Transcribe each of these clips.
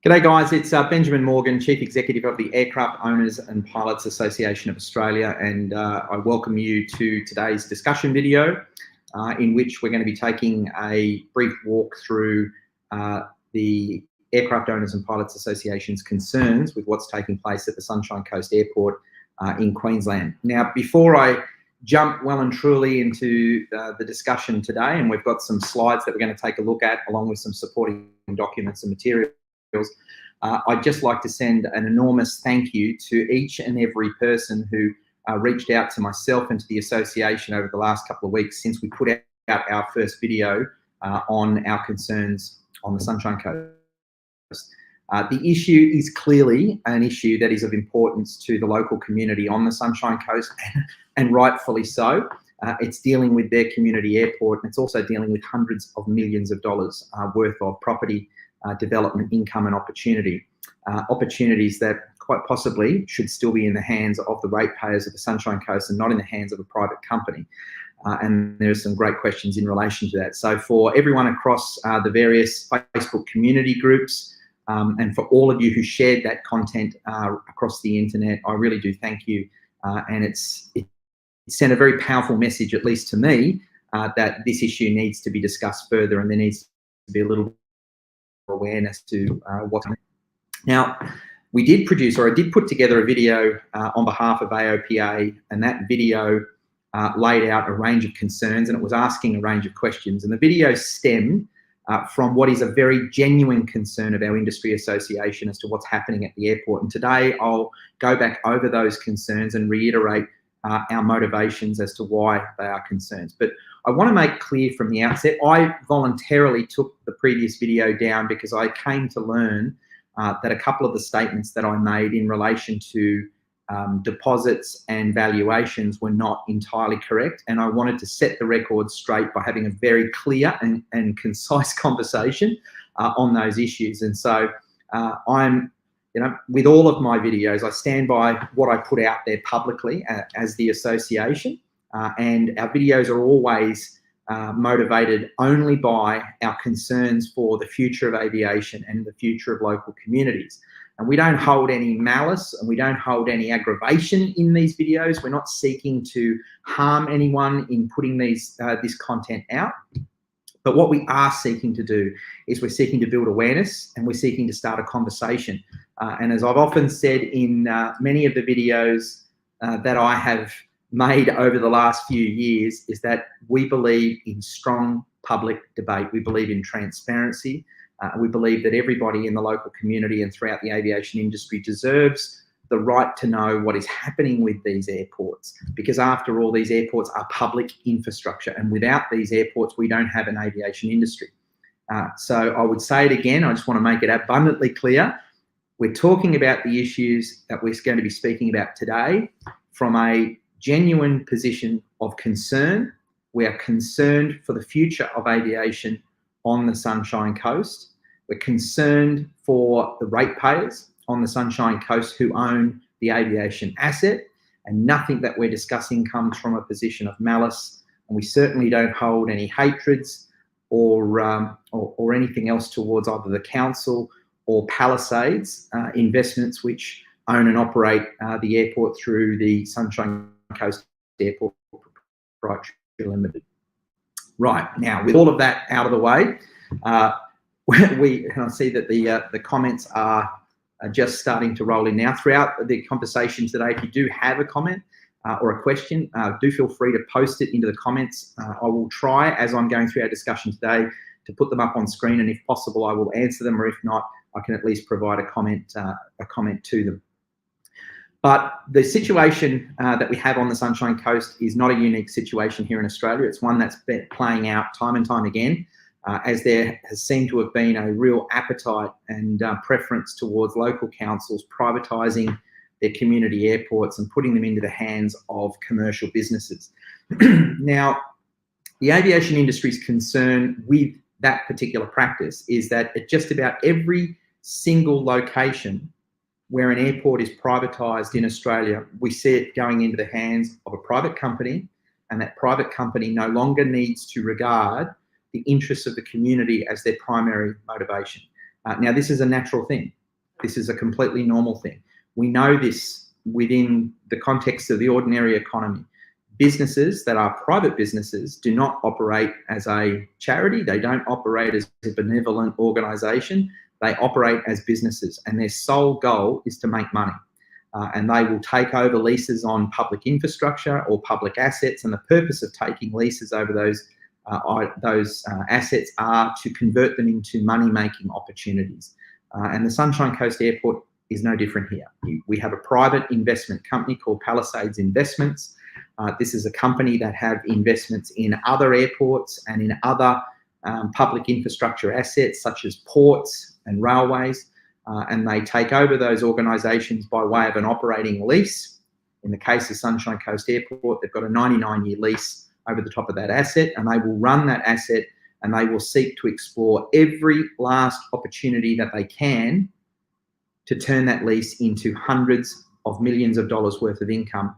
G'day guys, it's Benjamin Morgan, Chief Executive of the Aircraft Owners and Pilots Association of Australia, and I welcome you to today's discussion video in which we're going to be taking a brief walk through the Aircraft Owners and Pilots Association's concerns with what's taking place at the Sunshine Coast Airport in Queensland. Now, before I jump well and truly into the discussion today, and we've got some slides that we're going to take a look at along with some supporting documents and materials, I'd just like to send an enormous thank you to each and every person who reached out to myself and to the association over the last couple of weeks since we put out our first video on our concerns on the Sunshine Coast. The issue is clearly an issue that is of importance to the local community on the Sunshine Coast, and rightfully so. It's dealing with their community airport, and it's also dealing with hundreds of millions of dollars worth of property development, income and opportunity. Opportunities that quite possibly should still be in the hands of the ratepayers of the Sunshine Coast and not in the hands of a private company. And there are some great questions in relation to that. So for everyone across the various Facebook community groups, and for all of you who shared that content across the internet, I really do thank you. And it sent a very powerful message, at least to me, that this issue needs to be discussed further, and there needs to be a little awareness to what's happening. Now, I did put together a video on behalf of AOPA, and that video laid out a range of concerns, and it was asking a range of questions. And the video stemmed from what is a very genuine concern of our industry association as to what's happening at the airport. And today I'll go back over those concerns and reiterate our motivations as to why they are concerns. But I want to make clear from the outset, I voluntarily took the previous video down because I came to learn that a couple of the statements that I made in relation to deposits and valuations were not entirely correct. And I wanted to set the record straight by having a very clear and concise conversation on those issues. And so with all of my videos, I stand by what I put out there publicly as the association, and our videos are always motivated only by our concerns for the future of aviation and the future of local communities. And we don't hold any malice and we don't hold any aggravation in these videos. We're not seeking to harm anyone in putting this content out. But what we are seeking to do is we're seeking to build awareness, and we're seeking to start a conversation. And as I've often said in many of the videos that I have made over the last few years, is that we believe in strong public debate. We believe in transparency. We believe that everybody in the local community and throughout the aviation industry deserves the right to know what is happening with these airports, because after all, these airports are public infrastructure, and without these airports, we don't have an aviation industry. So I would say it again, I just want to make it abundantly clear. We're talking about the issues that we're going to be speaking about today from a genuine position of concern. We are concerned for the future of aviation on the Sunshine Coast. We're concerned for the ratepayers on the Sunshine Coast who own the aviation asset, and nothing that we're discussing comes from a position of malice, and we certainly don't hold any hatreds or anything else towards either the council or Palisades Investments, which own and operate the airport through the Sunshine Coast Airport Proprietary Limited. Right, now with all of that out of the way, I see that the comments are just starting to roll in now. Throughout the conversation today, if you do have a comment or a question, do feel free to post it into the comments. I will try, as I'm going through our discussion today, to put them up on screen, and if possible, I will answer them, or if not, I can at least provide a comment to them. But the situation that we have on the Sunshine Coast is not a unique situation here in Australia. It's one that's been playing out time and time again, as there has seemed to have been a real appetite and preference towards local councils privatising their community airports and putting them into the hands of commercial businesses. Now, the aviation industry's concern with that particular practice is that at just about every single location where an airport is privatised in Australia, we see it going into the hands of a private company, and that private company no longer needs to regard the interests of the community as their primary motivation. Now, this is a natural thing. This is a completely normal thing. We know this within the context of the ordinary economy. Businesses that are private businesses do not operate as a charity. They don't operate as a benevolent organisation. They operate as businesses, and their sole goal is to make money. And they will take over leases on public infrastructure or public assets, and the purpose of taking leases over those assets are to convert them into money-making opportunities. And the Sunshine Coast Airport is no different here. We have a private investment company called Palisade Investments. This is a company that have investments in other airports and in other public infrastructure assets such as ports and railways, and they take over those organisations by way of an operating lease. In the case of Sunshine Coast Airport, they've got a 99-year lease over the top of that asset, and they will run that asset and they will seek to explore every last opportunity that they can to turn that lease into hundreds of millions of dollars worth of income.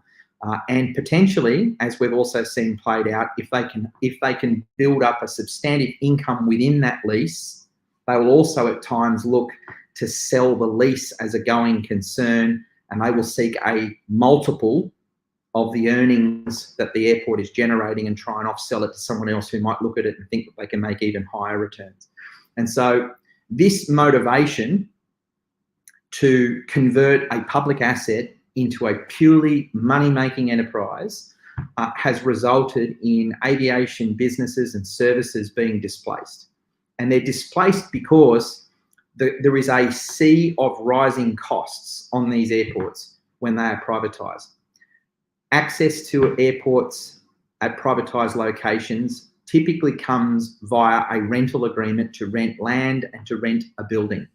And potentially, as we've also seen played out, if they can build up a substantive income within that lease, they will also at times look to sell the lease as a going concern, and they will seek a multiple of the earnings that the airport is generating and try and offsell it to someone else who might look at it and think that they can make even higher returns. And so this motivation to convert a public asset into a purely money-making enterprise has resulted in aviation businesses and services being displaced. And they're displaced because there is a sea of rising costs on these airports when they are privatised. Access to airports at privatised locations typically comes via a rental agreement to rent land and to rent a building.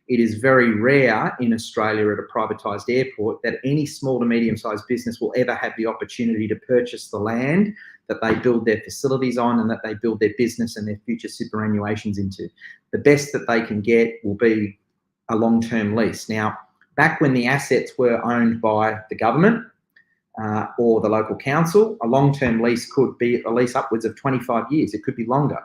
It is very rare in Australia at a privatised airport that any small to medium-sized business will ever have the opportunity to purchase the land that they build their facilities on and that they build their business and their future superannuations into. The best that they can get will be a long-term lease. Now, back when the assets were owned by the government or the local council, a long-term lease could be a lease upwards of 25 years. It could be longer.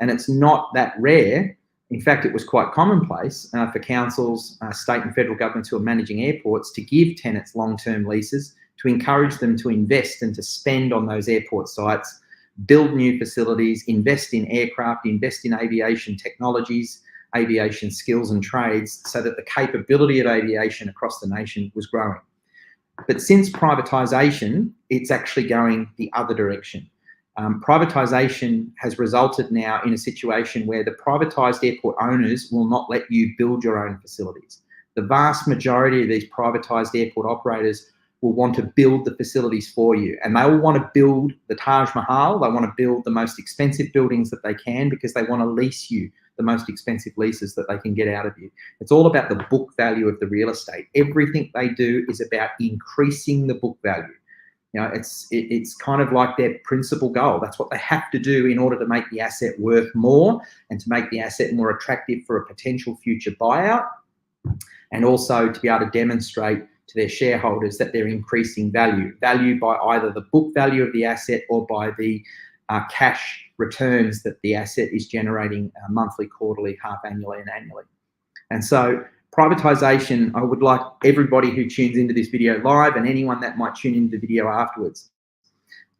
And it's not that rare. In fact, it was quite commonplace for councils, state and federal governments who are managing airports to give tenants long-term leases to encourage them to invest and to spend on those airport sites, build new facilities, invest in aircraft, invest in aviation technologies, aviation skills and trades, so that the capability of aviation across the nation was growing. But since privatisation, it's actually going the other direction. Privatisation has resulted now in a situation where the privatised airport owners will not let you build your own facilities. The vast majority of these privatised airport operators will want to build the facilities for you, and they will want to build the Taj Mahal. They want to build the most expensive buildings that they can because they want to lease you the most expensive leases that they can get out of you. It's all about the book value of the real estate. Everything they do is about increasing the book value. You know, it's kind of like their principal goal. That's what they have to do in order to make the asset worth more and to make the asset more attractive for a potential future buyout, and also to be able to demonstrate to their shareholders that they're increasing value by either the book value of the asset or by the cash returns that the asset is generating monthly, quarterly, half annually and annually. And so privatisation, I would like everybody who tunes into this video live and anyone that might tune into the video afterwards.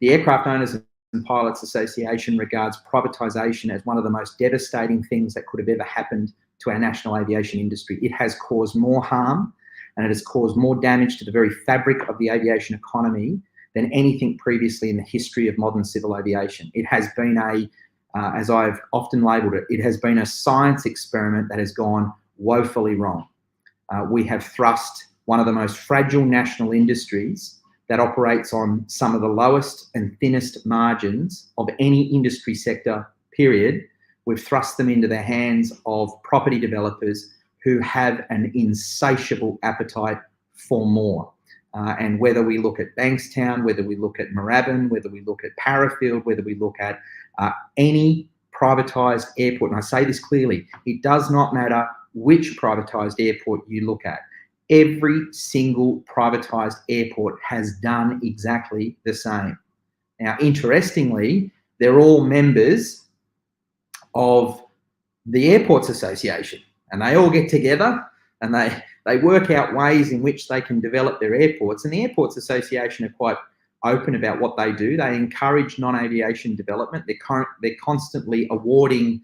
The Aircraft Owners and Pilots Association regards privatisation as one of the most devastating things that could have ever happened to our national aviation industry. It has caused more harm and it has caused more damage to the very fabric of the aviation economy than anything previously in the history of modern civil aviation. It has been as I've often labelled it, it has been a science experiment that has gone woefully wrong. We have thrust one of the most fragile national industries that operates on some of the lowest and thinnest margins of any industry sector, period. We've thrust them into the hands of property developers who have an insatiable appetite for more. And whether we look at Bankstown, whether we look at Moorabbin, whether we look at Parafield, whether we look at any privatised airport, and I say this clearly, it does not matter which privatised airport you look at. Every single privatised airport has done exactly the same. Now, interestingly, they're all members of the Airports Association. and they all get together and they work out ways in which they can develop their airports. And the Airports Association are quite open about what they do. They encourage non-aviation development. They're constantly awarding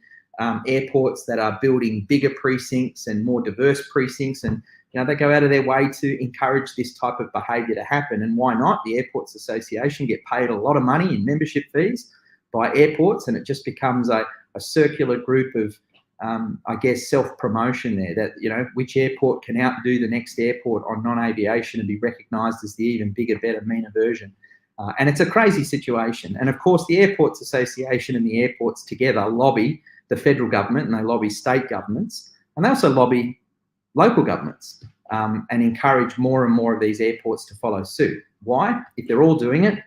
airports that are building bigger precincts and more diverse precincts, and they go out of their way to encourage this type of behaviour to happen. And why not? The Airports Association get paid a lot of money in membership fees by airports, and it just becomes a circular group of I guess self-promotion there, that which airport can outdo the next airport on non-aviation and be recognised as the even bigger, better, meaner version. And it's a crazy situation. And of course, the Airports Association and the airports together lobby the federal government, and they lobby state governments, and they also lobby local governments and encourage more and more of these airports to follow suit. Why? If they're all doing it,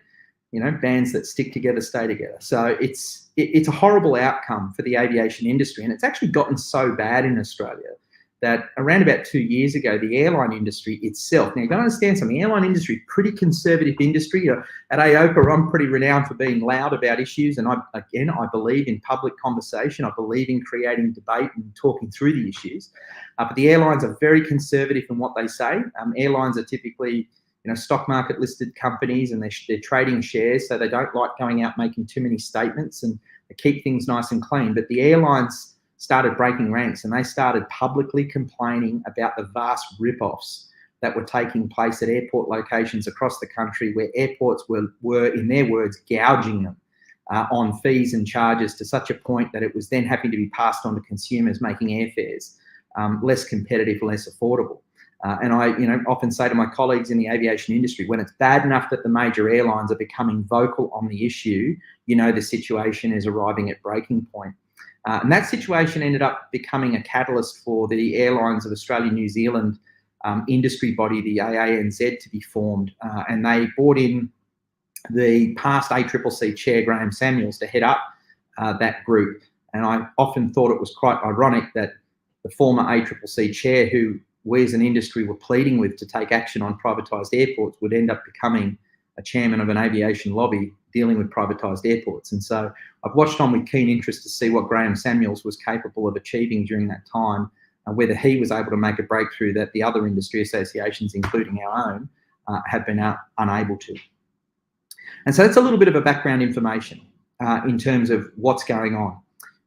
bands that stick together stay together. So it's a horrible outcome for the aviation industry, and it's actually gotten so bad in Australia that around about 2 years ago, the airline industry itself, now you've got to understand something, the airline industry, pretty conservative industry. At Aopa, I'm pretty renowned for being loud about issues, and I believe in public conversation. I believe in creating debate and talking through the issues. But the airlines are very conservative in what they say. Airlines are typically stock market listed companies, and they're trading shares, so they don't like going out making too many statements, and they keep things nice and clean. But the airlines started breaking ranks, and they started publicly complaining about the vast rip-offs that were taking place at airport locations across the country, where airports were in their words, gouging them on fees and charges to such a point that it was then having to be passed on to consumers, making airfares less competitive, less affordable. And I often say to my colleagues in the aviation industry, when it's bad enough that the major airlines are becoming vocal on the issue, the situation is arriving at breaking point. And that situation ended up becoming a catalyst for the Airlines of Australia New Zealand industry body, the AANZ, to be formed. And they brought in the past ACCC chair, Graham Samuels, to head up that group. And I often thought it was quite ironic that the former ACCC chair, who we as an industry were pleading with to take action on privatised airports, would end up becoming a chairman of an aviation lobby dealing with privatised airports. And so I've watched on with keen interest to see what Graham Samuels was capable of achieving during that time, and whether he was able to make a breakthrough that the other industry associations, including our own, have been unable to. And so that's a little bit of a background information in terms of what's going on.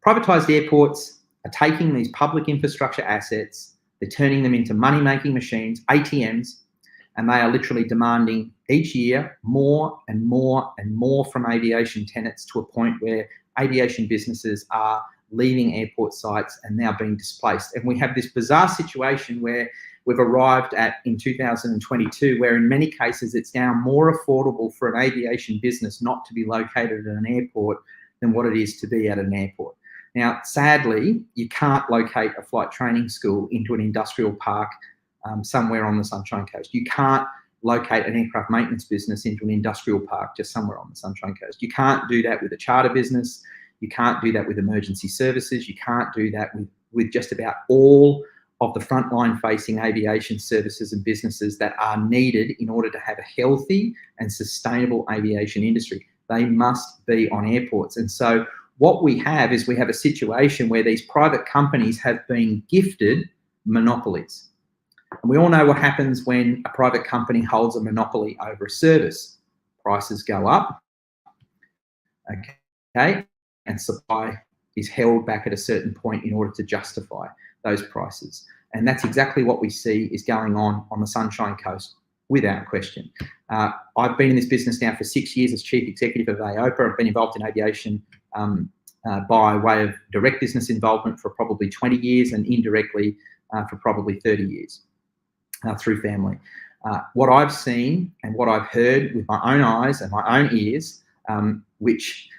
Privatised airports are taking these public infrastructure assets, they're turning them into money-making machines, ATMs, and they are literally demanding each year more and more and more from aviation tenants, to a point where aviation businesses are leaving airport sites and now being displaced. And we have this bizarre situation where we've arrived at in 2022, where in many cases it's now more affordable for an aviation business not to be located at an airport than what it is to be at an airport. Now, sadly, you can't locate a flight training school into an industrial park somewhere on the Sunshine Coast. You can't locate an aircraft maintenance business into an industrial park just somewhere on the Sunshine Coast. You can't do that with a charter business. You can't do that with emergency services. You can't do that with just about all of the frontline facing aviation services and businesses that are needed in order to have a healthy and sustainable aviation industry. They must be on airports. And so what we have is a situation where these private companies have been gifted monopolies. And we all know what happens when a private company holds a monopoly over a service. Prices go up, okay, and supply is held back at a certain point in order to justify those prices. And that's exactly what we see is going on the Sunshine Coast, without question. I've been in this business now for 6 years as Chief Executive of Aopa. I've been involved in aviation by way of direct business involvement for probably 20 years and indirectly for probably 30 years through family. What I've seen and what I've heard with my own eyes and my own ears, which,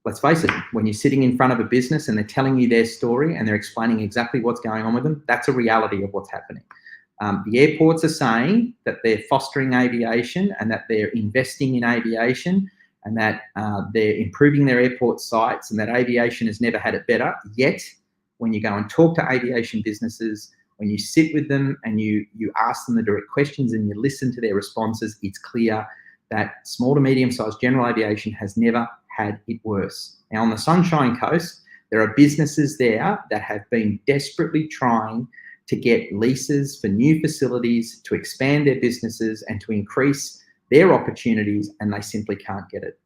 let's face it, when you're sitting in front of a business and they're telling you their story and they're explaining exactly what's going on with them, that's a reality of what's happening. The airports are saying that they're fostering aviation and that they're investing in aviation and that they're improving their airport sites and that aviation has never had it better. Yet, when you go and talk to aviation businesses, when you sit with them and you ask them the direct questions and you listen to their responses, it's clear that small to medium-sized general aviation has never had it worse. Now, on the Sunshine Coast, There are businesses there that have been desperately trying to get leases for new facilities, to expand their businesses and to increase their opportunities, and they simply can't get it.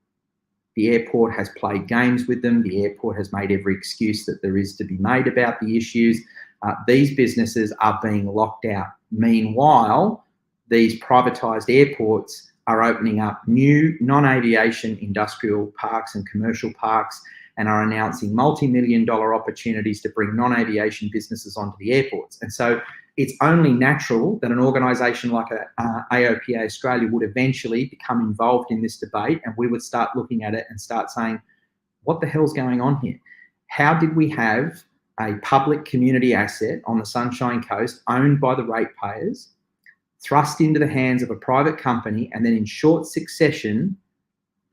The airport has played games with them. The airport has made every excuse that there is to be made about the issues. These businesses are being locked out. Meanwhile, these privatised airports are opening up new non-aviation industrial parks and commercial parks and are announcing multi-million-dollar opportunities to bring non-aviation businesses onto the airports. And so it's only natural that an organisation like Aopa Australia would eventually become involved in this debate, and we would start looking at it and start saying, what the hell's going on here? How did we have a public community asset on the Sunshine Coast owned by the ratepayers, thrust into the hands of a private company, and then in short succession,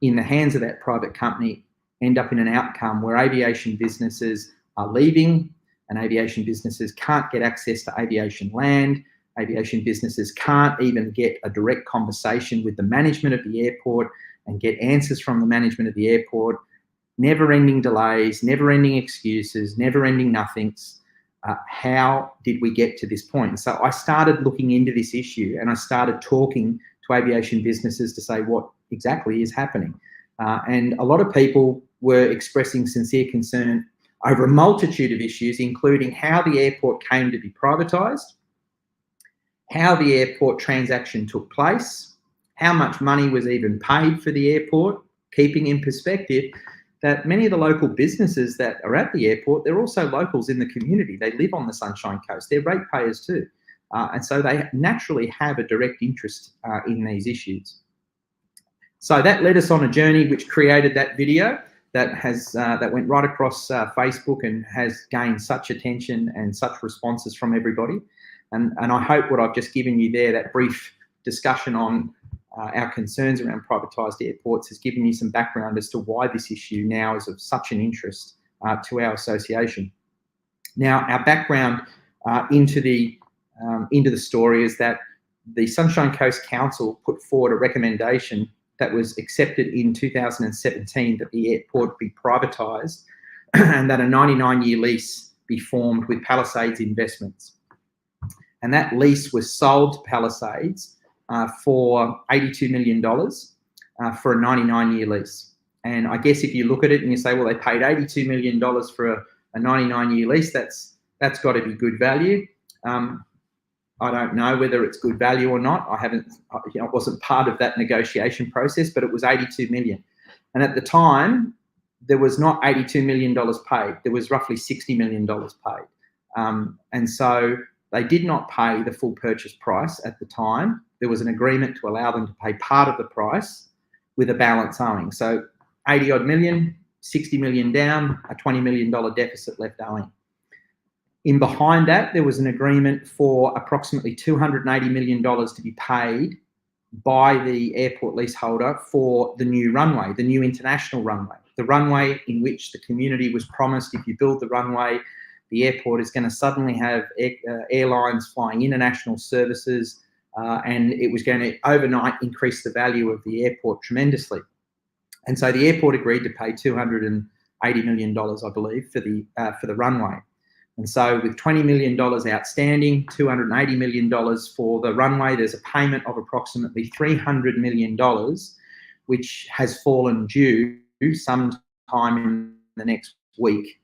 in the hands of that private company, end up in an outcome where aviation businesses are leaving, and aviation businesses can't get access to aviation land. Aviation businesses can't even get a direct conversation with the management of the airport and get answers from the management of the airport. Never-ending delays, never-ending excuses, never-ending nothings. How did we get to this point? So I started looking into this issue, and I started talking to aviation businesses to say what exactly is happening. And a lot of people were expressing sincere concern over a multitude of issues, including how the airport came to be privatised, how the airport transaction took place, how much money was even paid for the airport, keeping in perspective that many of the local businesses that are at the airport, they're also locals in the community. They live on the Sunshine Coast. They're ratepayers too. And so they naturally have a direct interest in these issues. So that led us on a journey which created that video that went right across Facebook and has gained such attention and such responses from everybody. And I hope what I've just given you there, that brief discussion on our concerns around privatised airports, has given you some background as to why this issue now is of such an interest to our association. Now, our background into the story is that the Sunshine Coast Council put forward a recommendation that was accepted in 2017 that the airport be privatised and that a 99-year lease be formed with Palisade Investments. And that lease was sold to Palisades for $82 million for a 99-year lease. And I guess if you look at it and you say, well, they paid $82 million for a 99-year lease, that's got to be good value. I don't know whether it's good value or not. I wasn't part of that negotiation process, but it was $82 million. And at the time, there was not $82 million paid. There was roughly $60 million paid. And so they did not pay the full purchase price at the time. There was an agreement to allow them to pay part of the price with a balance owing. So 80 odd million, 60 million down, a $20 million deficit left owing. In behind that, there was an agreement for approximately $280 million to be paid by the airport leaseholder for the new runway, the new international runway, the runway in which the community was promised if you build the runway, the airport is going to suddenly have airlines flying international services, and it was going to overnight increase the value of the airport tremendously. And so the airport agreed to pay $280 million, I believe, for the runway. And so with $20 million outstanding, $280 million for the runway, there's a payment of approximately $300 million, which has fallen due sometime in the next week,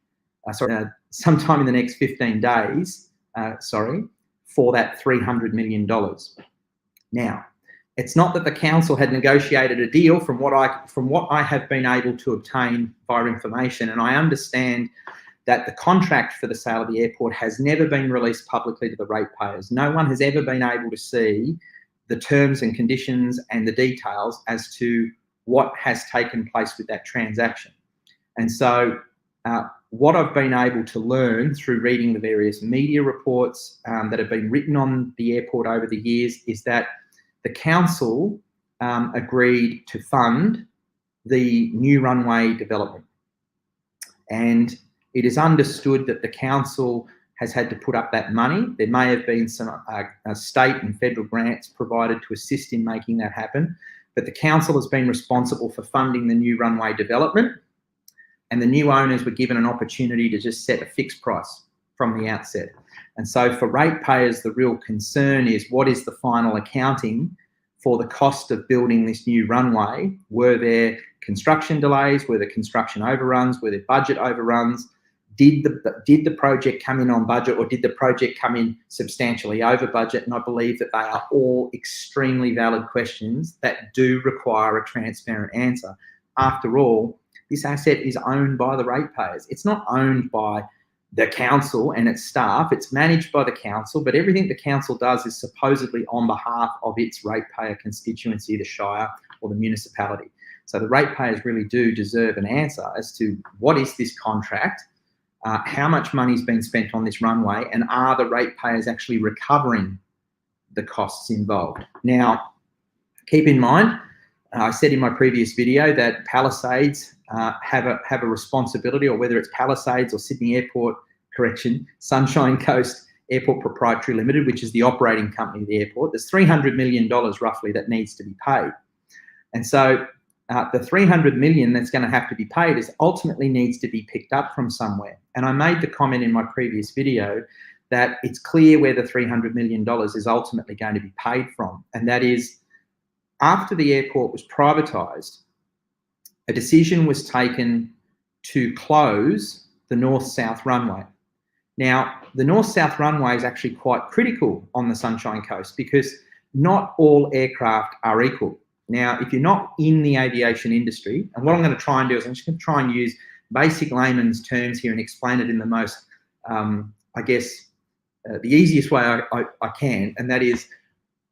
sometime in the next 15 days, for that $300 million. Now, it's not that the council had negotiated a deal from what I have been able to obtain via information, and I understand that the contract for the sale of the airport has never been released publicly to the ratepayers. No one has ever been able to see the terms and conditions and the details as to what has taken place with that transaction. And so what I've been able to learn through reading the various media reports that have been written on the airport over the years is that the council agreed to fund the new runway development. And it is understood that the council has had to put up that money. There may have been some state and federal grants provided to assist in making that happen, but the council has been responsible for funding the new runway development. and the new owners were given an opportunity to just set a fixed price from the outset. And so for ratepayers, the real concern is, what is the final accounting for the cost of building this new runway? Were there construction delays? Were there construction overruns? Were there budget overruns? Did the project come in on budget, or did the project come in substantially over budget? And I believe that they are all extremely valid questions that do require a transparent answer. After all, this asset is owned by the ratepayers. It's not owned by the council and its staff. It's managed by the council, but everything the council does is supposedly on behalf of its ratepayer constituency, the Shire or the municipality. So the ratepayers really do deserve an answer as to what is this contract, how much money's been spent on this runway, and are the ratepayers actually recovering the costs involved? Now, keep in mind, I said in my previous video that Palisades have a responsibility, or whether it's Palisades or Sydney Airport, Sunshine Coast Airport Proprietary Limited, which is the operating company of the airport, there's $300 million roughly that needs to be paid. And so the $300 million that's going to have to be paid is ultimately needs to be picked up from somewhere. And I made the comment in my previous video that it's clear where the $300 million is ultimately going to be paid from. And that is, after the airport was privatised, a decision was taken to close the north-south runway. Now, the north-south runway is actually quite critical on the Sunshine Coast because not all aircraft are equal. Now, if you're not in the aviation industry, and what I'm going to try and do is I'm just going to try and use basic layman's terms here and explain it in the most, the easiest way I can, and that is,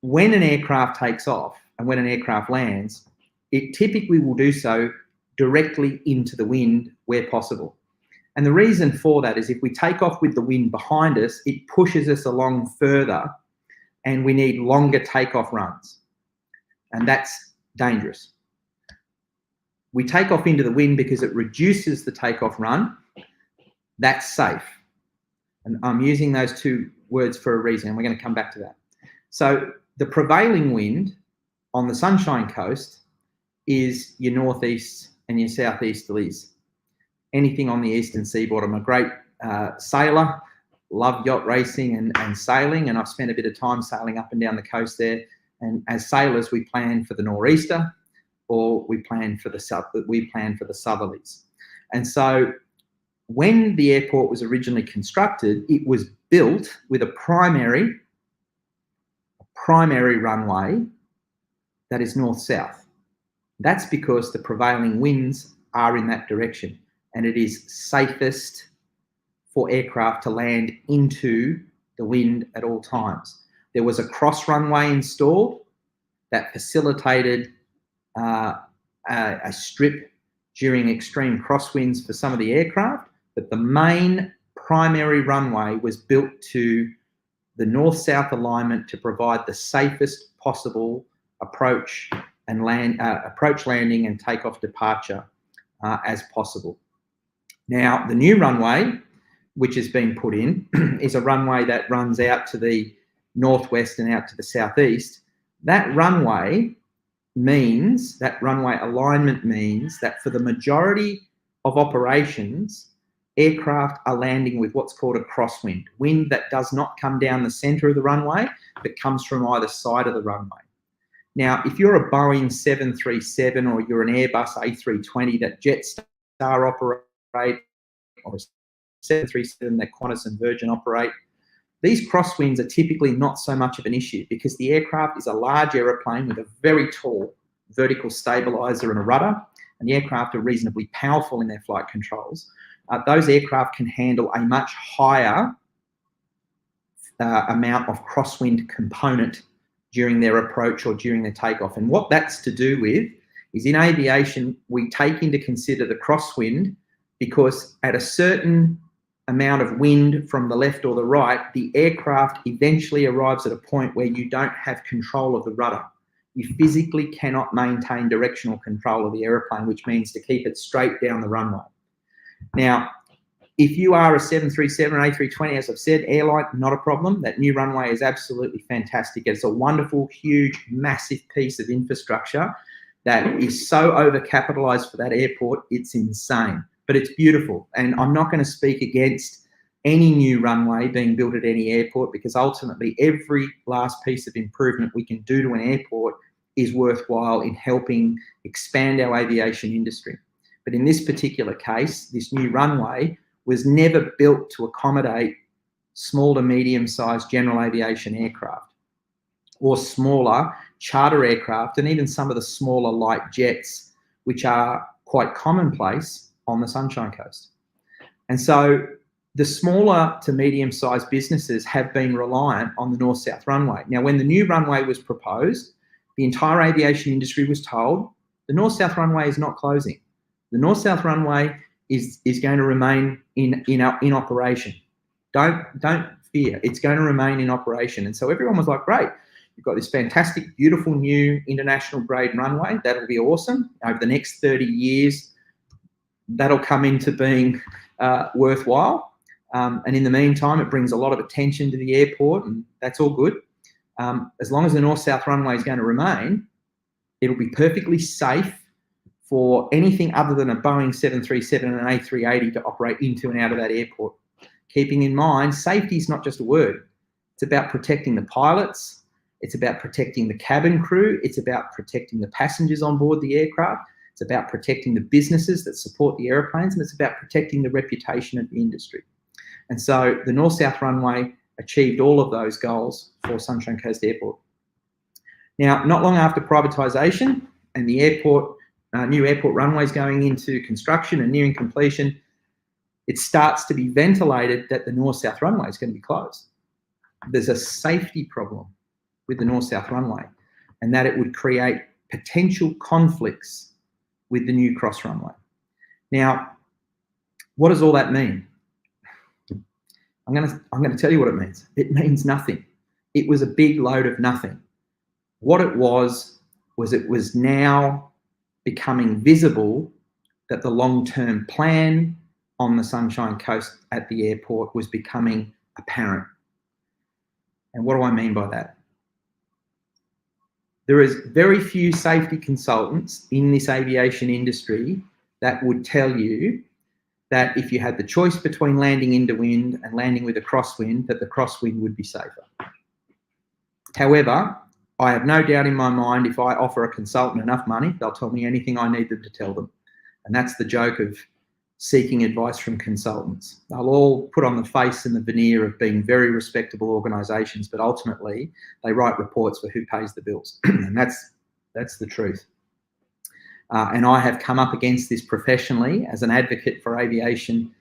when an aircraft takes off and when an aircraft lands, it typically will do so directly into the wind where possible. And the reason for that is, if we take off with the wind behind us, it pushes us along further and we need longer takeoff runs. And that's dangerous. We take off into the wind because it reduces the takeoff run. That's safe. And I'm using those two words for a reason, and we're going to come back to that. So the prevailing wind on the Sunshine Coast is your northeast and your southeasterlies. Anything on the eastern seaboard. I'm a great sailor, love yacht racing and sailing, and I've spent a bit of time sailing up and down the coast there. And as sailors, we plan for the nor'easter, or we plan for the southerlies. And so when the airport was originally constructed, it was built with a primary runway that is north-south. That's because the prevailing winds are in that direction, and it is safest for aircraft to land into the wind at all times. There was a cross runway installed that facilitated a strip during extreme crosswinds for some of the aircraft, but the main primary runway was built to the north-south alignment to provide the safest possible approach and landing and takeoff departure as possible. Now, the new runway, which has been put in, is a runway that runs out to the northwest and out to the southeast. That runway alignment means that for the majority of operations, aircraft are landing with what's called a crosswind, wind that does not come down the center of the runway, but comes from either side of the runway. Now, if you're a Boeing 737 or you're an Airbus A320 that Jetstar operate, or a 737 that Qantas and Virgin operate, these crosswinds are typically not so much of an issue because the aircraft is a large aeroplane with a very tall vertical stabilizer and a rudder, and the aircraft are reasonably powerful in their flight controls. Those aircraft can handle a much higher amount of crosswind component during their approach or during their takeoff. And what that's to do with is, in aviation, we take into consider the crosswind because at a certain amount of wind from the left or the right, the aircraft eventually arrives at a point where you don't have control of the rudder. You physically cannot maintain directional control of the aeroplane, which means to keep it straight down the runway. Now, if you are a 737 or A320, as I've said, airline, not a problem. That new runway is absolutely fantastic. It's a wonderful, huge, massive piece of infrastructure that is so overcapitalized for that airport, it's insane. but it's beautiful. And I'm not going to speak against any new runway being built at any airport, because ultimately every last piece of improvement we can do to an airport is worthwhile in helping expand our aviation industry. But in this particular case, this new runway was never built to accommodate small to medium-sized general aviation aircraft or smaller charter aircraft, and even some of the smaller light jets, which are quite commonplace on the Sunshine Coast. And so the smaller to medium-sized businesses have been reliant on the north-south runway. Now, when the new runway was proposed, the entire aviation industry was told the north-south runway is not closing. The north-south runway is going to remain in operation. Don't fear, it's going to remain in operation. And so everyone was like, great, you've got this fantastic, beautiful new international grade runway. That'll be awesome. Over the next 30 years, that'll come into being worthwhile. And in the meantime, it brings a lot of attention to the airport, and that's all good. As long as the north-south runway is going to remain, it'll be perfectly safe for anything other than a Boeing 737 and an A380 to operate into and out of that airport. Keeping in mind, safety is not just a word. It's about protecting the pilots. It's about protecting the cabin crew. It's about protecting the passengers on board the aircraft. It's about protecting the businesses that support the airplanes, and it's about protecting the reputation of the industry. And so the north-south runway achieved all of those goals for Sunshine Coast Airport. Now, not long after privatisation and the airport, new airport runways going into construction and nearing completion, it starts to be ventilated that the north-south runway is going to be closed. There's a safety problem with the north-south runway, and that it would create potential conflicts with the new cross runway. Now, what does all that mean? I'm going to tell you what it means. It means nothing. It was a big load of nothing. What it was it was now becoming visible that the long-term plan on the Sunshine Coast at the airport was becoming apparent. And what do I mean by that? There is very few safety consultants in this aviation industry that would tell you that if you had the choice between landing into wind and landing with a crosswind, that the crosswind would be safer. However, I have no doubt in my mind, if I offer a consultant enough money, they'll tell me anything I need them to tell them. And that's the joke of seeking advice from consultants. They'll all put on the face and the veneer of being very respectable organisations, but ultimately they write reports for who pays the bills. And that's the truth. And I have come up against this professionally as an advocate for aviation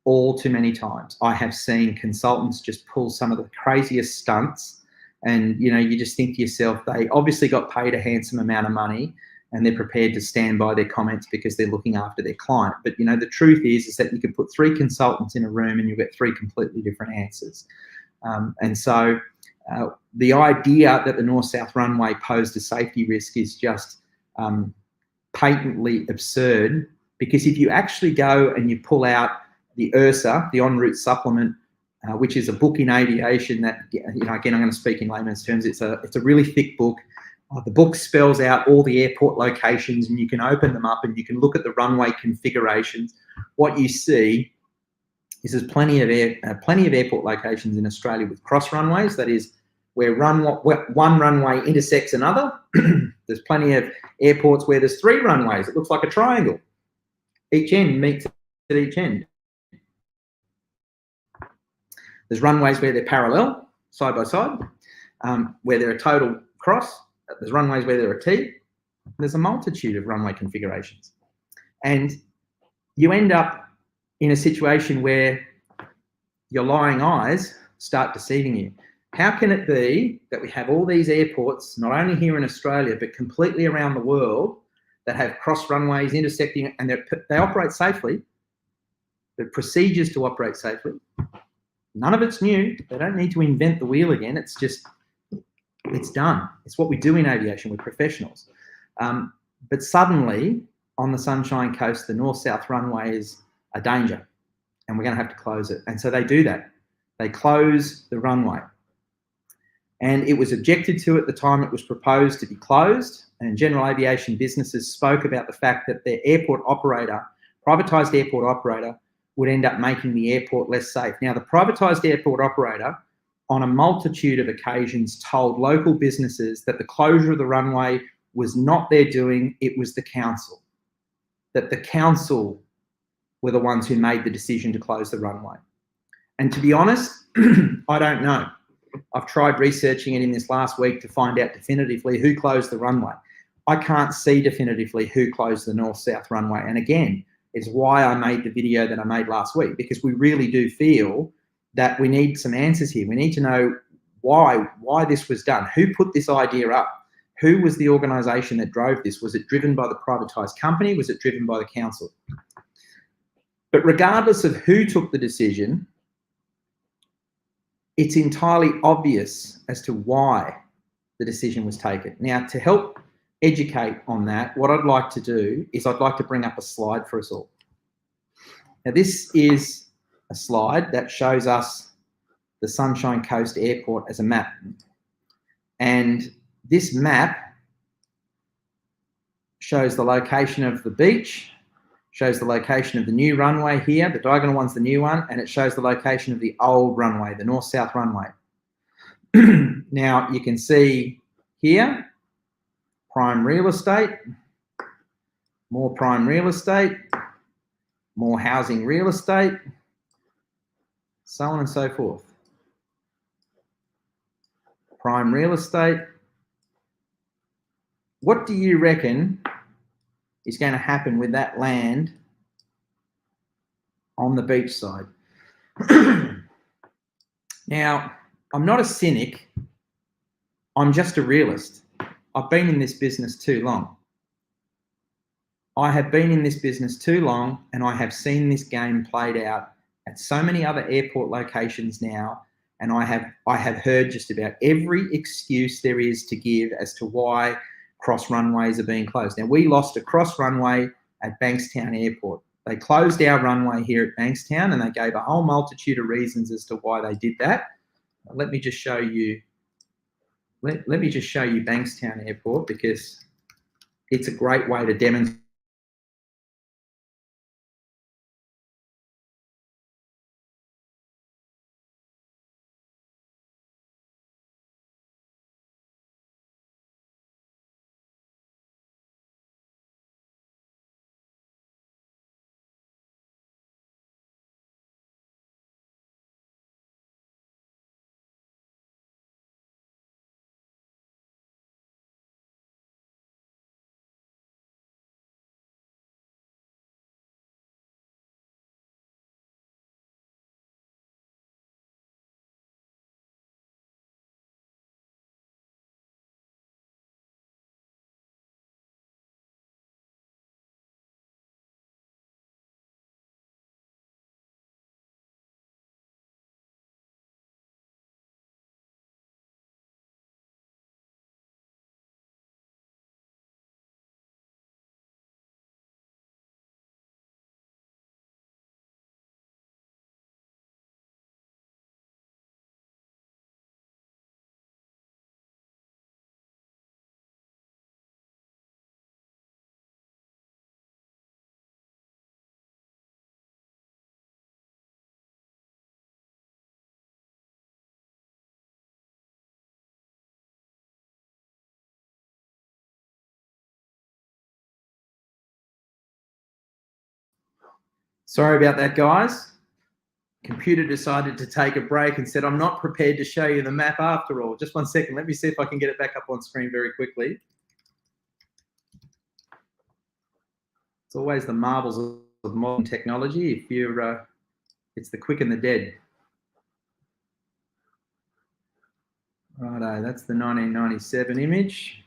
all too many times. I have seen consultants just pull some of the craziest stunts, and you just think to yourself, they obviously got paid a handsome amount of money and they're prepared to stand by their comments because they're looking after their client. But the truth is that you can put 3 consultants in a room and you'll get 3 completely different answers. And so the idea that the north-south runway posed a safety risk is just patently absurd, because if you actually go and you pull out the URSA, the en route supplement, which is a book in aviation that, again, I'm going to speak in layman's terms. It's a really thick book. The book spells out all the airport locations, and you can open them up and you can look at the runway configurations. What you see is there's plenty of airport locations in Australia with cross runways. That is, where one runway intersects another. There's plenty of airports where there's 3 runways. It looks like a triangle. Each end meets at each end. There's runways where they're parallel, side by side, where they're a total cross. There's runways where they're a T. There's a multitude of runway configurations. And you end up in a situation where your lying eyes start deceiving you. How can it be that we have all these airports, not only here in Australia, but completely around the world, that have cross runways intersecting, and they operate safely? The procedures to operate safely. None of it's new. They don't need to invent the wheel again. It's done. It's what we do in aviation. We're professionals. But suddenly, on the Sunshine Coast, the north-south runway is a danger, and we're going to have to close it. And so they do that. They close the runway. And it was objected to at the time it was proposed to be closed, and general aviation businesses spoke about the fact that their airport operator privatised airport operator would end up making the airport less safe. Now, the privatised airport operator, on a multitude of occasions, told local businesses that the closure of the runway was not their doing, it was the council. That the council were the ones who made the decision to close the runway. And to be honest, I don't know. I've tried researching it in this last week to find out definitively who closed the runway. I can't see definitively who closed the north-south runway. And again, it's why I made the video that I made last week, because we really do feel that we need some answers here. We need to know why this was done. Who put this idea up? Who was the organisation that drove this? Was it driven by the privatised company? Was it driven by the council? But regardless of who took the decision, it's entirely obvious as to why the decision was taken. Now, to help educate on that, what I'd like to do is I'd like to bring up a slide for us all. Now, this is a slide that shows us the Sunshine Coast Airport as a map. And this map shows the location of the beach, shows the location of the new runway here, the diagonal one's the new one, and it shows the location of the old runway, the north-south runway. Now, you can see here, prime real estate, more prime real estate, more housing real estate, so on and so forth. Prime real estate. What do you reckon is going to happen with that land on the beach side? Now, I'm not a cynic. I'm just a realist. I've been in this business too long. I have been in this business too long, and I have seen this game played out at so many other airport locations now, and I have heard just about every excuse there is to give as to why cross runways are being closed. Now, we lost a cross runway at Bankstown Airport. They closed our runway here at Bankstown, and they gave a whole multitude of reasons as to why they did that. Let me just show you. Let me just show you Bankstown Airport, because it's a great way to demonstrate. Sorry about that, guys. Computer decided to take a break and said, I'm not prepared to show you the map after all. Just one second. Let me see if I can get it back up on screen very quickly. It's always the marvels of modern technology. If you're, it's the quick and the dead. Righto, that's the 1997 image.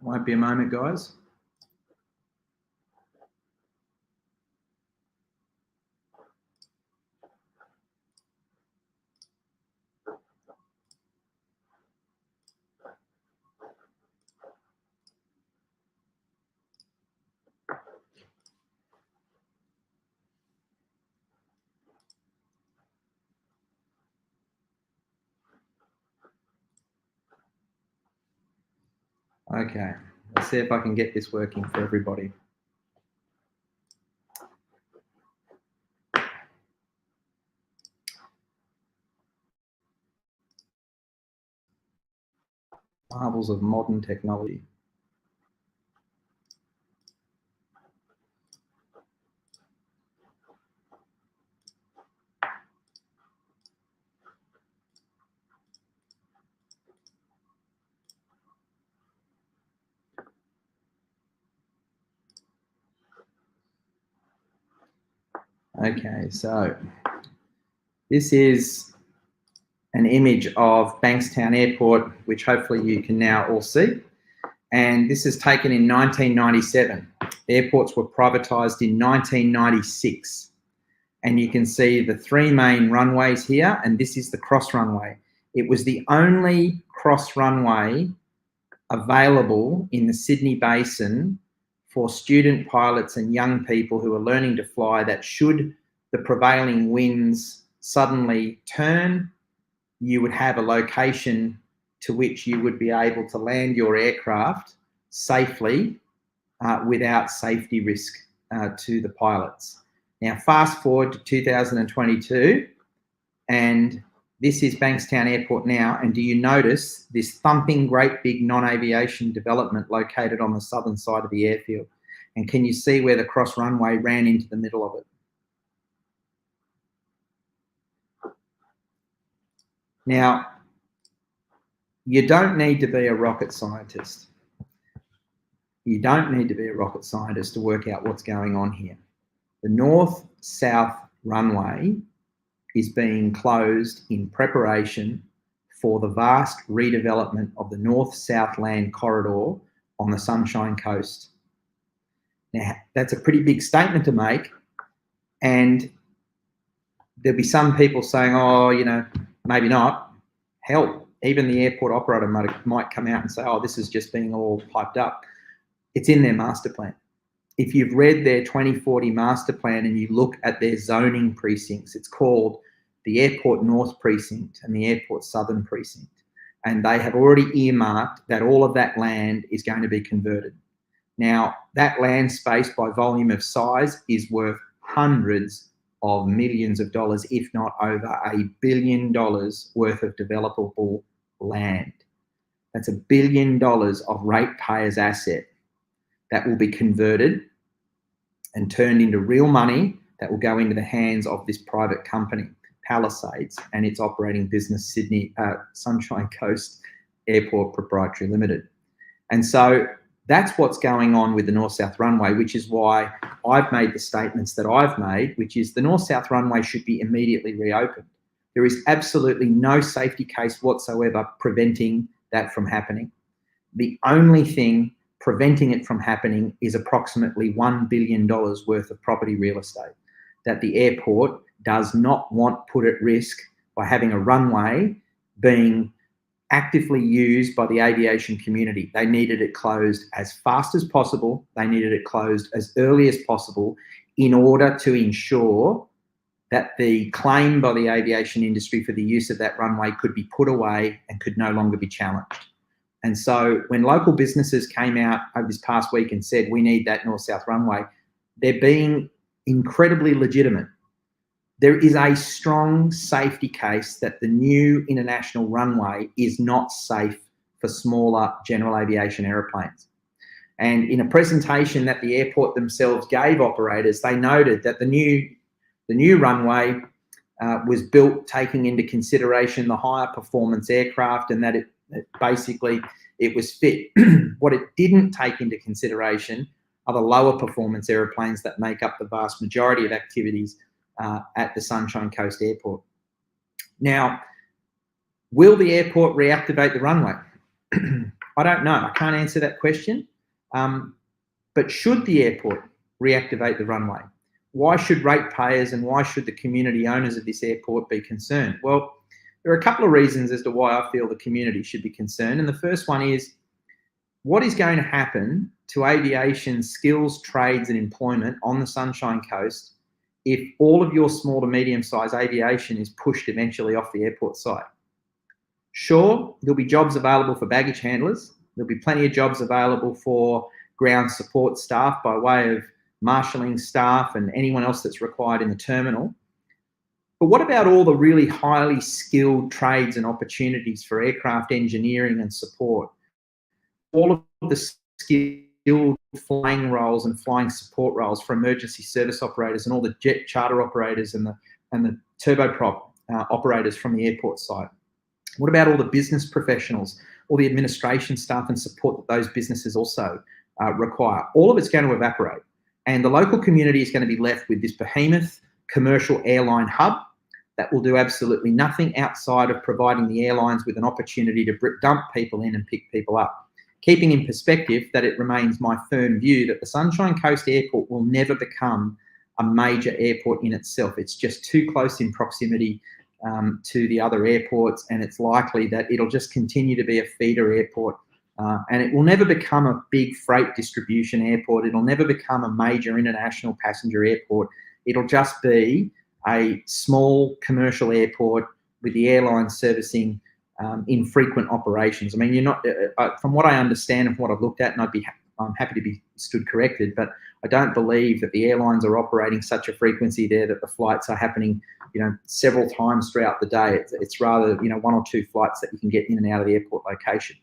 Won't be a moment, guys. Okay, Let's see if I can get this working for everybody. Marvels of modern technology. Okay, so this is an image of Bankstown Airport, which hopefully you can now all see. And this is taken in 1997. Airports were privatised in 1996. And you can see the three main runways here, and this is the cross runway. It was the only cross runway available in the Sydney Basin for student pilots and young people who are learning to fly, that should the prevailing winds suddenly turn, you would have a location to which you would be able to land your aircraft safely without safety risk to the pilots. Now, fast forward to 2022, and this is Bankstown Airport now, and do you notice this thumping great big non-aviation development located on the southern side of the airfield? And can you see where the cross runway ran into the middle of it? Now, you don't need to be a rocket scientist. You don't need to be a rocket scientist to work out what's going on here. The north-south runway is being closed in preparation for the vast redevelopment of the north-south land corridor on the Sunshine Coast. Now, that's a pretty big statement to make, and there'll be some people saying, oh, you know, maybe not. Hell, even the airport operator might come out and say, oh, this is just being all piped up. It's in their master plan. If you've read their 2040 master plan and you look at their zoning precincts, it's called the Airport North Precinct and the Airport Southern Precinct. And they have already earmarked that all of that land is going to be converted. Now, that land space by volume of size is worth hundreds of millions of dollars, if not over $1 billion worth of developable land. That's $1 billion of ratepayers' asset that will be converted and turned into real money that will go into the hands of this private company, Palisades, and its operating business, Sydney Sunshine Coast Airport Proprietary Limited. And so that's what's going on with the north-south runway, which is why I've made the statements that I've made, which is the north-south runway should be immediately reopened. There is absolutely no safety case whatsoever preventing that from happening. The only thing preventing it from happening is approximately $1 billion worth of property real estate that the airport does not want put at risk by having a runway being actively used by the aviation community. They needed it closed as fast as possible. They needed it closed as early as possible in order to ensure that the claim by the aviation industry for the use of that runway could be put away and could no longer be challenged. And so when local businesses came out over this past week and said, we need that north-south runway, they're being incredibly legitimate. There is a strong safety case that the new international runway is not safe for smaller general aviation aeroplanes. And in a presentation that the airport themselves gave operators, they noted that the new runway was built taking into consideration the higher performance aircraft, and that it was fit. What it didn't take into consideration are the lower performance aeroplanes that make up the vast majority of activities at the Sunshine Coast Airport. Now, will the airport reactivate the runway? I don't know. I can't answer that question. But should the airport reactivate the runway? Why should ratepayers and why should the community owners of this airport be concerned? Well, there are a couple of reasons as to why I feel the community should be concerned. And the first one is, what is going to happen to aviation skills, trades and employment on the Sunshine Coast if all of your small to medium-sized aviation is pushed eventually off the airport site? Sure, there'll be jobs available for baggage handlers, There'll be plenty of jobs available for ground support staff by way of marshalling staff and anyone else that's required in the terminal. But what about all the really highly skilled trades and opportunities for aircraft engineering and support? All of the skilled flying roles and flying support roles for emergency service operators and all the jet charter operators and the turboprop operators from the airport site. What about all the business professionals, all the administration staff and support that those businesses also require? All of it's going to evaporate, and the local community is going to be left with this behemoth commercial airline hub that will do absolutely nothing outside of providing the airlines with an opportunity to dump people in and pick people up. Keeping in perspective that it remains my firm view that the Sunshine Coast Airport will never become a major airport in itself. It's just too close in proximity to the other airports, and it's likely that it'll just continue to be a feeder airport, and it will never become a big freight distribution airport. It'll never become a major international passenger airport. It'll just be a small commercial airport with the airline servicing infrequent operations. I mean, you're not, from what I understand and from what I've looked at, and I'm happy to be stood corrected, but I don't believe that the airlines are operating such a frequency there that the flights are happening, several times throughout the day. It's rather, one or two flights that you can get in and out of the airport location.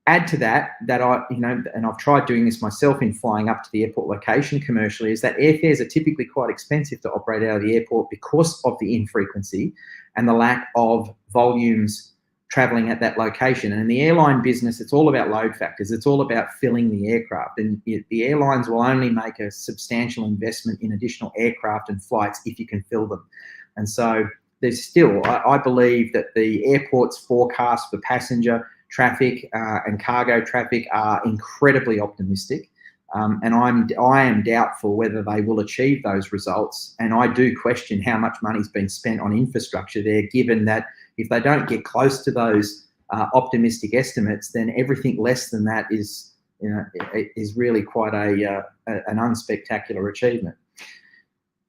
Add to that, and I've tried doing this myself in flying up to the airport location commercially, is that airfares are typically quite expensive to operate out of the airport because of the infrequency and the lack of volumes traveling at that location. And in the airline business, it's all about load factors. It's all about filling the aircraft. And the airlines will only make a substantial investment in additional aircraft and flights if you can fill them. And so there's still, I believe that the airport's forecast for passenger traffic and cargo traffic are incredibly optimistic. And I am doubtful whether they will achieve those results. And I do question how much money's been spent on infrastructure there, given that if they don't get close to those optimistic estimates, then everything less than that is really quite an unspectacular achievement.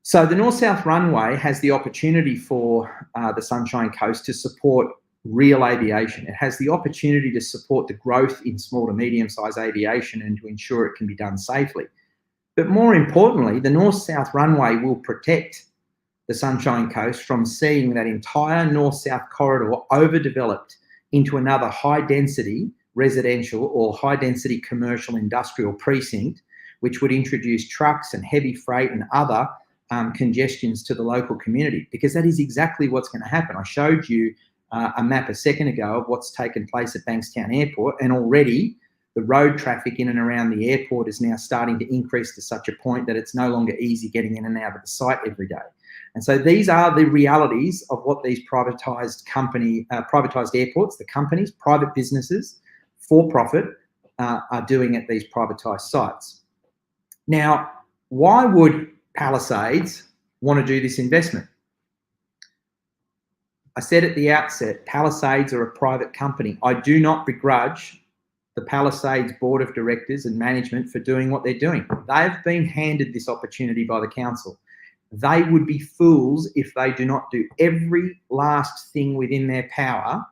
So the North-South Runway has the opportunity for the Sunshine Coast to support real aviation. It has the opportunity to support the growth in small to medium-sized aviation and to ensure it can be done safely. But more importantly, the North-South Runway will protect the Sunshine Coast from seeing that entire north-south corridor overdeveloped into another high-density residential or high-density commercial industrial precinct, which would introduce trucks and heavy freight and other congestions to the local community, because that is exactly what's going to happen. I showed you a map a second ago of what's taken place at Bankstown Airport, and already the road traffic in and around the airport is now starting to increase to such a point that it's no longer easy getting in and out of the site every day. And so these are the realities of what these privatised airports, the companies, private businesses, for profit, are doing at these privatised sites. Now, why would Palisades want to do this investment? I said at the outset, Palisades are a private company. I do not begrudge the Palisades board of directors and management for doing what they're doing. They've been handed this opportunity by the council. They would be fools if they do not do every last thing within their power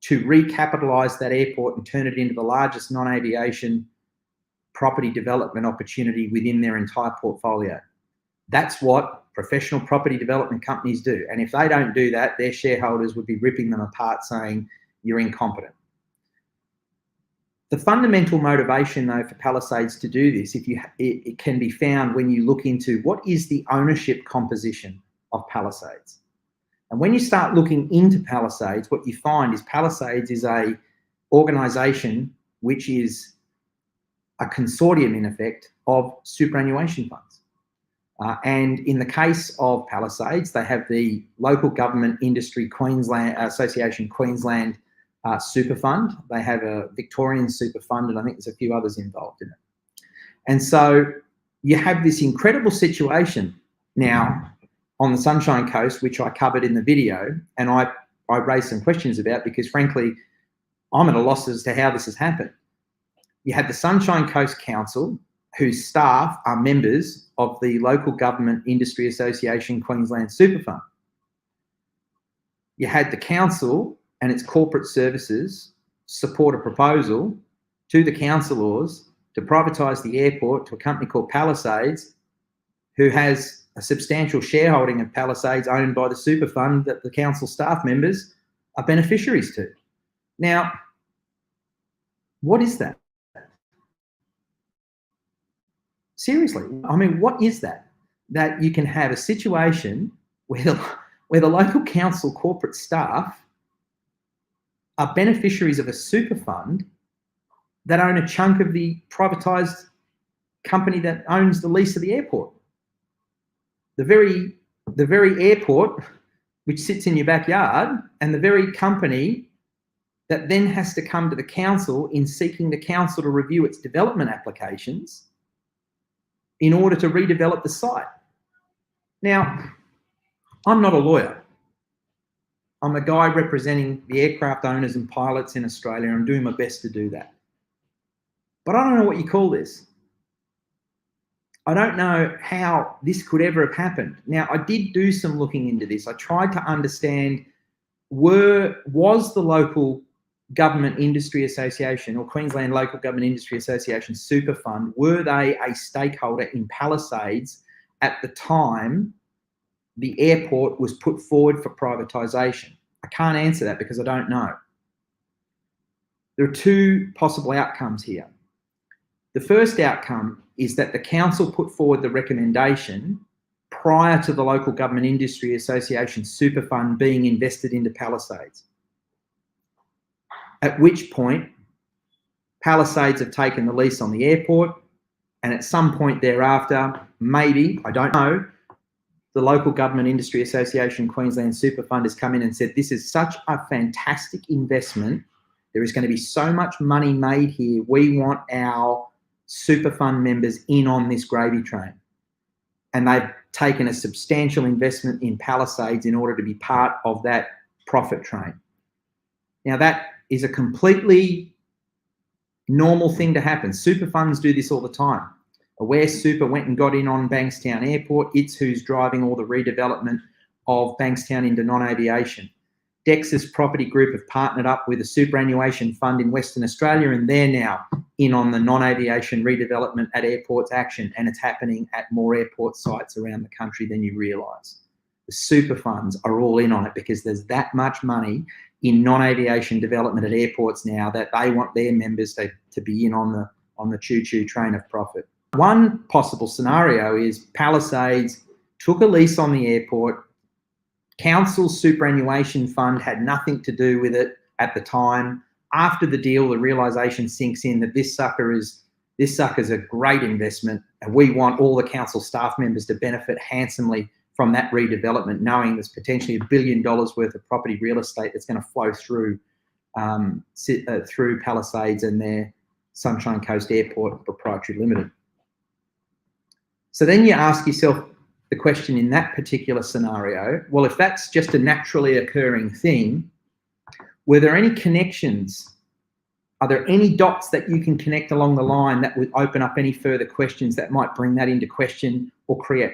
to recapitalise that airport and turn it into the largest non-aviation property development opportunity within their entire portfolio. That's what professional property development companies do. And if they don't do that, their shareholders would be ripping them apart saying, you're incompetent. The fundamental motivation, though, for Palisades to do this, it can be found when you look into what is the ownership composition of Palisades. And when you start looking into Palisades, what you find is Palisades is a organisation which is a consortium, in effect, of superannuation funds. And in the case of Palisades, they have the Local Government Industry Queensland Association Queensland super fund. They have a Victorian super fund, and I think there's a few others involved in it. And so you have this incredible situation now on the Sunshine Coast, which I covered in the video, and I raised some questions about, because frankly, I'm at a loss as to how this has happened. You had the Sunshine Coast Council, whose staff are members of the Local Government Industry Association Queensland Super Fund. You had the council and its corporate services support a proposal to the councillors to privatise the airport to a company called Palisades, who has a substantial shareholding of Palisades owned by the super fund that the council staff members are beneficiaries to. Now, what is that? Seriously, I mean, what is that? That you can have a situation where the local council corporate staff are beneficiaries of a super fund that own a chunk of the privatised company that owns the lease of the airport. The very airport which sits in your backyard, and the very company that then has to come to the council in seeking the council to review its development applications in order to redevelop the site. Now, I'm not a lawyer. I'm a guy representing the aircraft owners and pilots in Australia. I'm doing my best to do that. But I don't know what you call this. I don't know how this could ever have happened. Now, I did do some looking into this. I tried to understand, was the local Government Industry Association or Queensland Local Government Industry Association super fund, were they a stakeholder in Palisades at the time the airport was put forward for privatisation? I can't answer that because I don't know. There are two possible outcomes here. The first outcome is that the council put forward the recommendation prior to the Local Government Industry Association super fund being invested into Palisades, at which point Palisades have taken the lease on the airport, and at some point thereafter, maybe, I don't know, the Local Government Industry Association Queensland Super Fund has come in and said, this is such a fantastic investment. There is going to be so much money made here. We want our super fund members in on this gravy train. And they've taken a substantial investment in Palisades in order to be part of that profit train. Now, that is a completely normal thing to happen. Super funds do this all the time. Aware Super went and got in on Bankstown Airport. It's who's driving all the redevelopment of Bankstown into non-aviation. Dex's property group have partnered up with a superannuation fund in Western Australia, and they're now in on the non-aviation redevelopment at Airports Action, and it's happening at more airport sites around the country than you realise. The super funds are all in on it because there's that much money in non-aviation development at airports now that they want their members to be in on the choo-choo train of profit. One possible scenario is Palisades took a lease on the airport. Council's superannuation fund had nothing to do with it at the time. After the deal, the realisation sinks in that this sucker's a great investment, and we want all the council staff members to benefit handsomely from that redevelopment, knowing there's potentially $1 billion worth of property real estate that's going to flow through Palisades and their Sunshine Coast Airport Proprietary Limited. So then you ask yourself the question in that particular scenario, well, if that's just a naturally occurring thing, were there any connections? Are there any dots that you can connect along the line that would open up any further questions that might bring that into question or create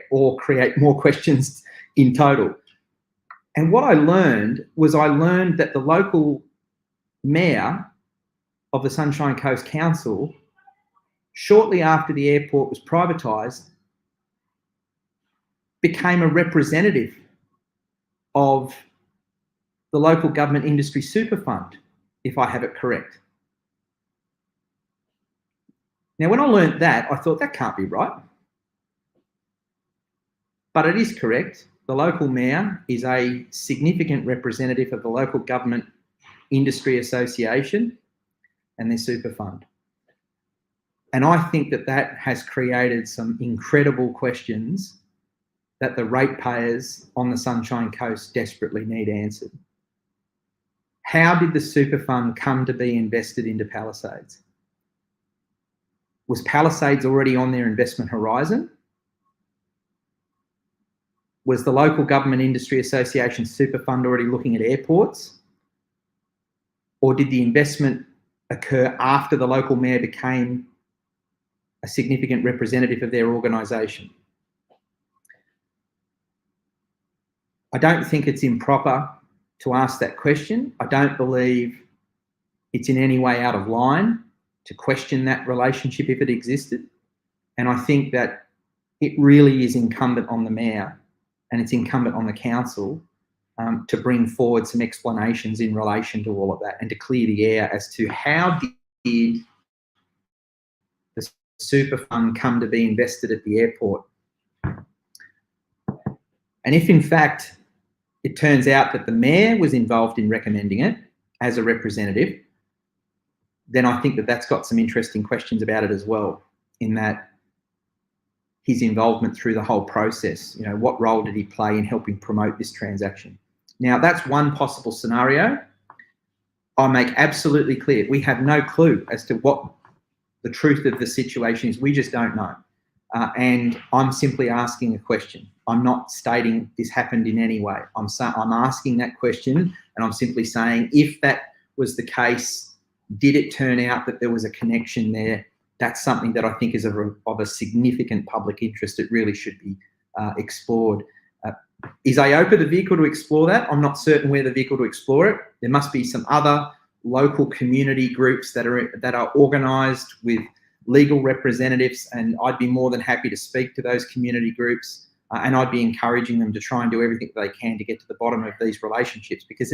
more questions in total? And what I learned that the local mayor of the Sunshine Coast Council, shortly after the airport was privatised, became a representative of the Local Government Industry Super Fund, if I have it correct. Now, when I learned that, I thought that can't be right. But it is correct. The local mayor is a significant representative of the Local Government Industry Association and their super fund. And I think that has created some incredible questions that the ratepayers on the Sunshine Coast desperately need answered. How did the super fund come to be invested into Palisades? Was Palisades already on their investment horizon? Was the Local Government Industry Association super fund already looking at airports? Or did the investment occur after the local mayor became a significant representative of their organisation? I don't think it's improper to ask that question. I don't believe it's in any way out of line to question that relationship if it existed. And I think that it really is incumbent on the mayor and it's incumbent on the council to bring forward some explanations in relation to all of that and to clear the air as to how did the super fund come to be invested at the airport. And if in fact it turns out that the mayor was involved in recommending it as a representative, then I think that that's got some interesting questions about it as well, in that his involvement through the whole process, you know, what role did he play in helping promote this transaction? Now, that's one possible scenario. I make absolutely clear, we have no clue as to what the truth of the situation is. We just don't know. And I'm simply asking a question. I'm not stating this happened in any way. I'm asking that question, and I'm simply saying, if that was the case, did it turn out that there was a connection there? That's something that I think is of a significant public interest. It really should be explored. Is Aopa the vehicle to explore that? I'm not certain we're the vehicle to explore it. There must be some other local community groups that are organised with legal representatives, and I'd be more than happy to speak to those community groups, and I'd be encouraging them to try and do everything they can to get to the bottom of these relationships, because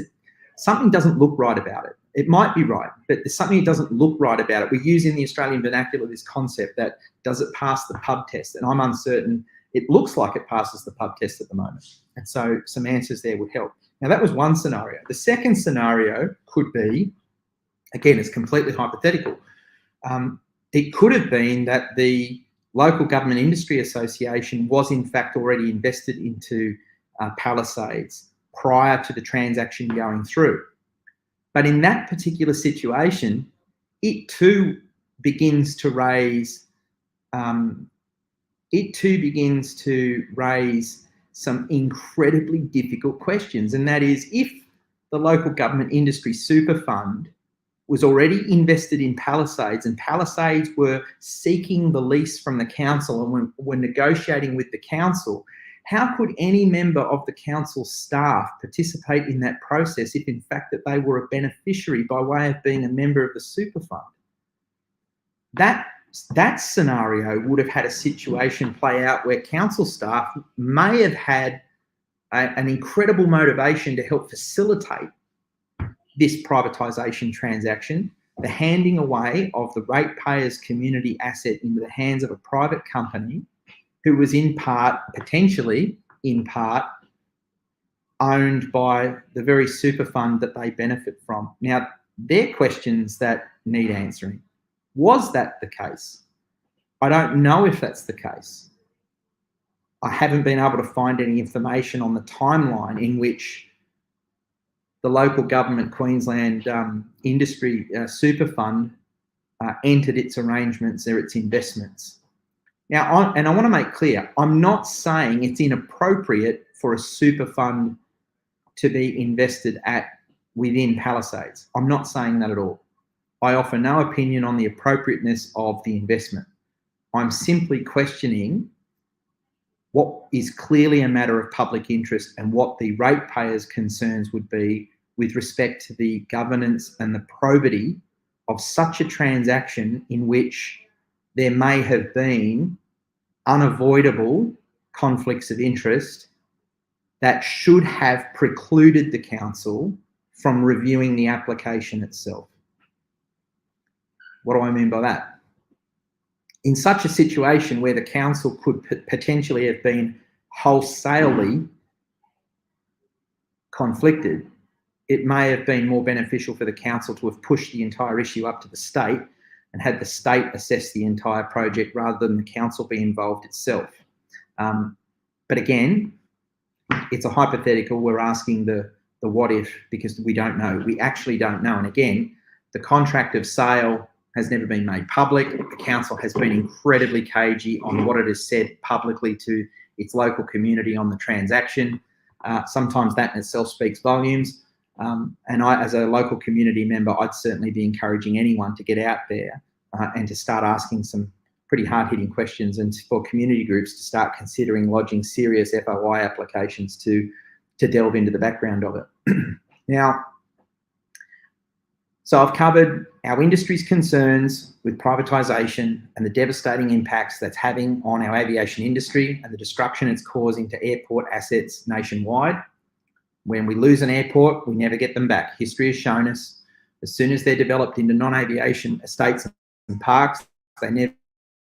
something doesn't look right about it. It might be right, but there's something that doesn't look right about it. We use in the Australian vernacular this concept that, does it pass the pub test? And I'm uncertain. It looks like it passes the pub test at the moment. And so some answers there would help. Now, that was one scenario. The second scenario could be, again, it's completely hypothetical. It could have been that the Local Government Industry Association was in fact already invested into Palisades prior to the transaction going through. But in that particular situation, it too begins to raise some incredibly difficult questions. And that is, if the Local Government Industry Super Fund was already invested in Palisades, and Palisades were seeking the lease from the council and were negotiating with the council, how could any member of the council staff participate in that process if in fact that they were a beneficiary by way of being a member of the super fund? That scenario would have had a situation play out where council staff may have had an incredible motivation to help facilitate this privatisation transaction, the handing away of the ratepayers' community asset into the hands of a private company who was potentially in part, owned by the very super fund that they benefit from. Now, they're questions that need answering. Was that the case? I don't know if that's the case. I haven't been able to find any information on the timeline in which the local government Queensland industry super fund entered its arrangements or its investments. Now, I want to make clear, I'm not saying it's inappropriate for a super fund to be invested within Palisades. I'm not saying that at all. I offer no opinion on the appropriateness of the investment. I'm simply questioning what is clearly a matter of public interest and what the ratepayers' concerns would be with respect to the governance and the probity of such a transaction in which there may have been unavoidable conflicts of interest that should have precluded the council from reviewing the application itself. What do I mean by that? In such a situation where the council could potentially have been wholesalely conflicted, it may have been more beneficial for the council to have pushed the entire issue up to the state and had the state assess the entire project rather than the council be involved itself. But again, it's a hypothetical. We're asking the what if, because we don't know. We actually don't know. And again, the contract of sale has never been made public. The council has been incredibly cagey on what it has said publicly to its local community on the transaction. Sometimes that in itself speaks volumes. And I, as a local community member, I'd certainly be encouraging anyone to get out there and to start asking some pretty hard-hitting questions, and for community groups to start considering lodging serious FOI applications to delve into the background of it. Now, So I've covered our industry's concerns with privatisation and the devastating impacts that's having on our aviation industry and the destruction it's causing to airport assets nationwide. When we lose an airport, we never get them back. History has shown us as soon as they're developed into non-aviation estates and parks, they never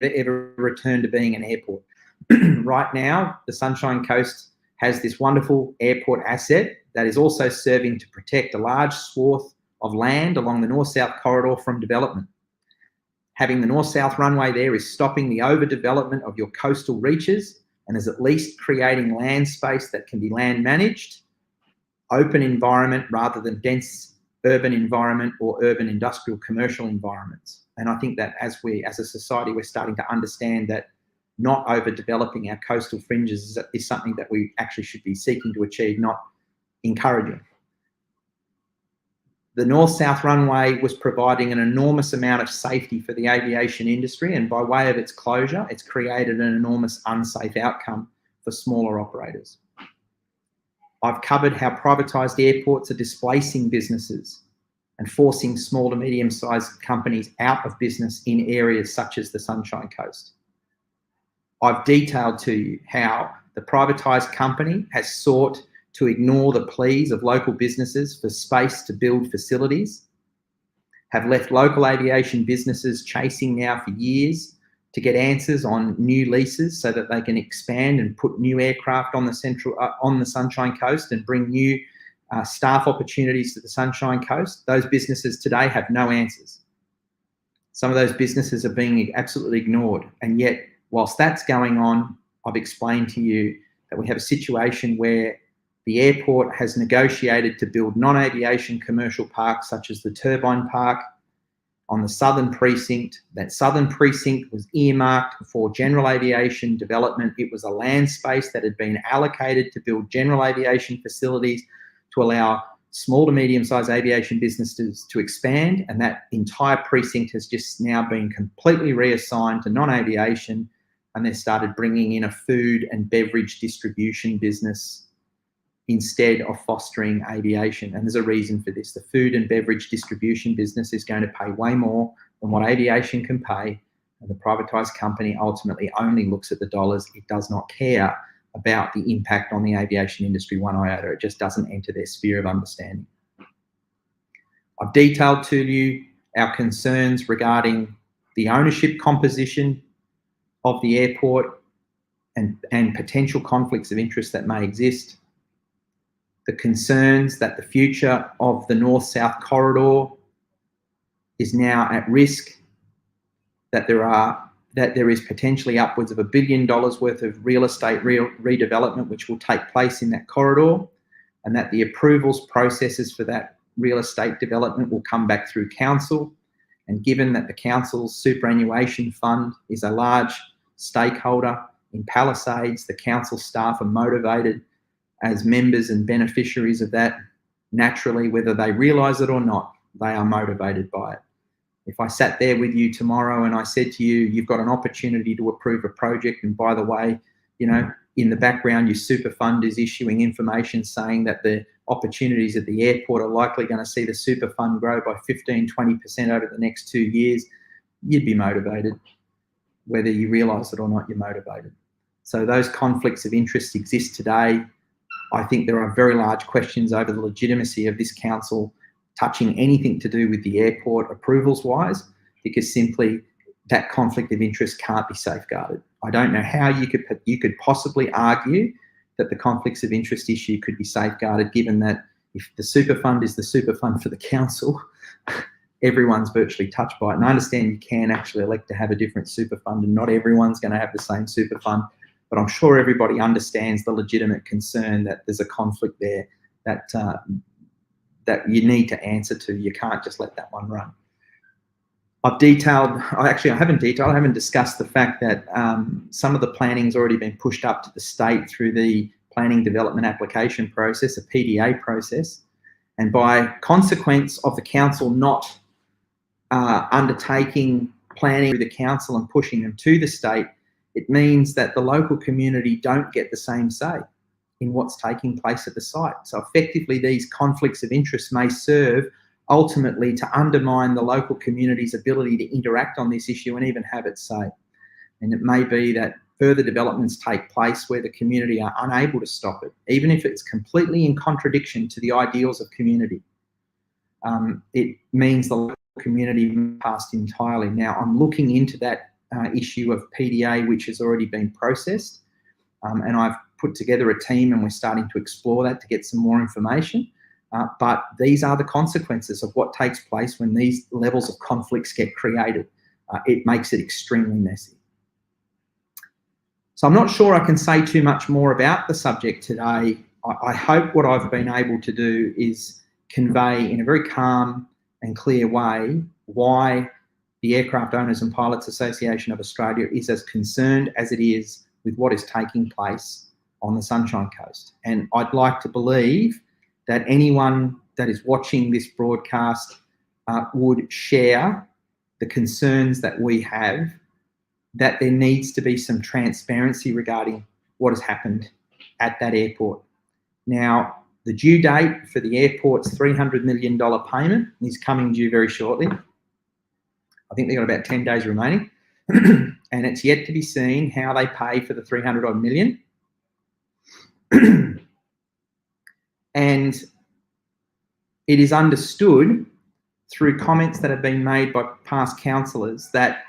ever return to being an airport. Right now, the Sunshine Coast has this wonderful airport asset that is also serving to protect a large swath of land along the north-south corridor from development. Having the north-south runway there is stopping the overdevelopment of your coastal reaches and is at least creating land space that can be land managed, open environment rather than dense urban environment or urban industrial commercial environments. And I think that as a society, we're starting to understand that not overdeveloping our coastal fringes is something that we actually should be seeking to achieve, not encouraging. The north-south runway was providing an enormous amount of safety for the aviation industry, and by way of its closure, it's created an enormous unsafe outcome for smaller operators. I've covered how privatised airports are displacing businesses and forcing small to medium-sized companies out of business in areas such as the Sunshine Coast. I've detailed to you how the privatised company has sought to ignore the pleas of local businesses for space to build facilities, have left local aviation businesses chasing now for years to get answers on new leases so that they can expand and put new aircraft on the Sunshine Coast and bring new staff opportunities to the Sunshine Coast. Those businesses today have no answers. Some of those businesses are being absolutely ignored. And yet, whilst that's going on, I've explained to you that we have a situation where the airport has negotiated to build non-aviation commercial parks such as the Turbine Park on the southern precinct. That southern precinct was earmarked for general aviation development. It was a land space that had been allocated to build general aviation facilities to allow small to medium-sized aviation businesses to expand, and that entire precinct has just now been completely reassigned to non-aviation, and they started bringing in a food and beverage distribution business instead of fostering aviation. And there's a reason for this. The food and beverage distribution business is going to pay way more than what aviation can pay. And the privatised company ultimately only looks at the dollars. It does not care about the impact on the aviation industry one iota. It just doesn't enter their sphere of understanding. I've detailed to you our concerns regarding the ownership composition of the airport and potential conflicts of interest that may exist. The concerns that the future of the north-south corridor is now at risk, that there is potentially upwards of $1 billion worth of real estate redevelopment which will take place in that corridor, and that the approvals processes for that real estate development will come back through council. And given that the council's superannuation fund is a large stakeholder in Palisades, the council staff are motivated as members and beneficiaries of that. Naturally, whether they realise it or not, they are motivated by it. If I sat there with you tomorrow and I said to you, you've got an opportunity to approve a project, and by the way, you know, in the background, your super fund is issuing information saying that the opportunities at the airport are likely going to see the super fund grow by 15, 20% over the next 2 years, you'd be motivated. Whether you realise it or not, you're motivated. So those conflicts of interest exist today. I think there are very large questions over the legitimacy of this council touching anything to do with the airport approvals-wise, because simply that conflict of interest can't be safeguarded. I don't know how you could possibly argue that the conflicts of interest issue could be safeguarded, given that if the super fund is the super fund for the council, everyone's virtually touched by it. And I understand you can actually elect to have a different super fund, and not everyone's going to have the same super fund, but I'm sure everybody understands the legitimate concern that there's a conflict there that you need to answer to. You can't just let that one run. I haven't discussed the fact that some of the planning's already been pushed up to the state through the planning development application process, a PDA process. And by consequence of the council not undertaking planning through the council and pushing them to the state, it means that the local community don't get the same say in what's taking place at the site. So effectively, these conflicts of interest may serve ultimately to undermine the local community's ability to interact on this issue and even have its say. And it may be that further developments take place where the community are unable to stop it, even if it's completely in contradiction to the ideals of community. It means the local community passed entirely. Now, I'm looking into that issue of PDA, which has already been processed, and I've put together a team and we're starting to explore that to get some more information. But these are the consequences of what takes place when these levels of conflicts get created. It makes it extremely messy. So I'm not sure I can say too much more about the subject today. I hope what I've been able to do is convey in a very calm and clear way why the Aircraft Owners and Pilots Association of Australia is as concerned as it is with what is taking place on the Sunshine Coast. And I'd like to believe that anyone that is watching this broadcast would share the concerns that we have, that there needs to be some transparency regarding what has happened at that airport. Now, the due date for the airport's $300 million payment is coming due very shortly. I think they've got about 10 days remaining. And it's yet to be seen how they pay for the 300 odd million. And it is understood through comments that have been made by past councillors that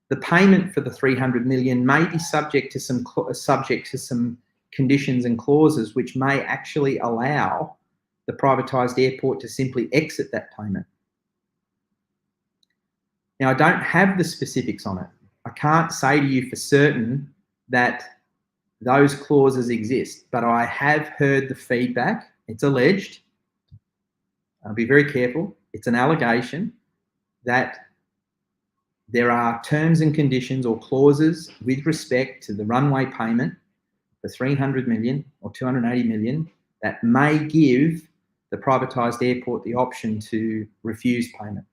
the payment for the 300 million may be subject to some conditions and clauses which may actually allow the privatised airport to simply exit that payment. Now, I don't have the specifics on it. I can't say to you for certain that those clauses exist, but I have heard the feedback. It's alleged. I'll be very careful. It's an allegation that there are terms and conditions or clauses with respect to the runway payment for 300 million or 280 million that may give the privatised airport the option to refuse payment.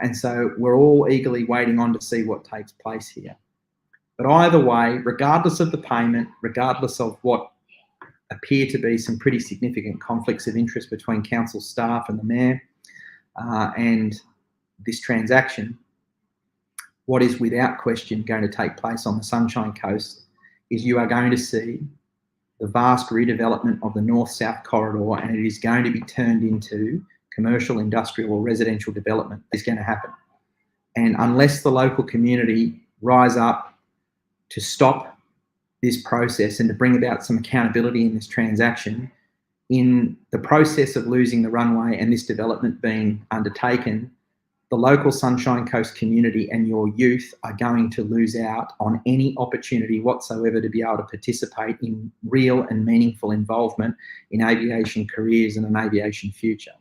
And so we're all eagerly waiting on to see what takes place here. But either way, regardless of the payment, regardless of what appear to be some pretty significant conflicts of interest between council staff and the mayor and this transaction, what is without question going to take place on the Sunshine Coast is you are going to see the vast redevelopment of the north-south corridor, and it is going to be turned into commercial, industrial or residential development. Is going to happen. And unless the local community rise up to stop this process and to bring about some accountability in this transaction, in the process of losing the runway and this development being undertaken, the local Sunshine Coast community and your youth are going to lose out on any opportunity whatsoever to be able to participate in real and meaningful involvement in aviation careers and an aviation future.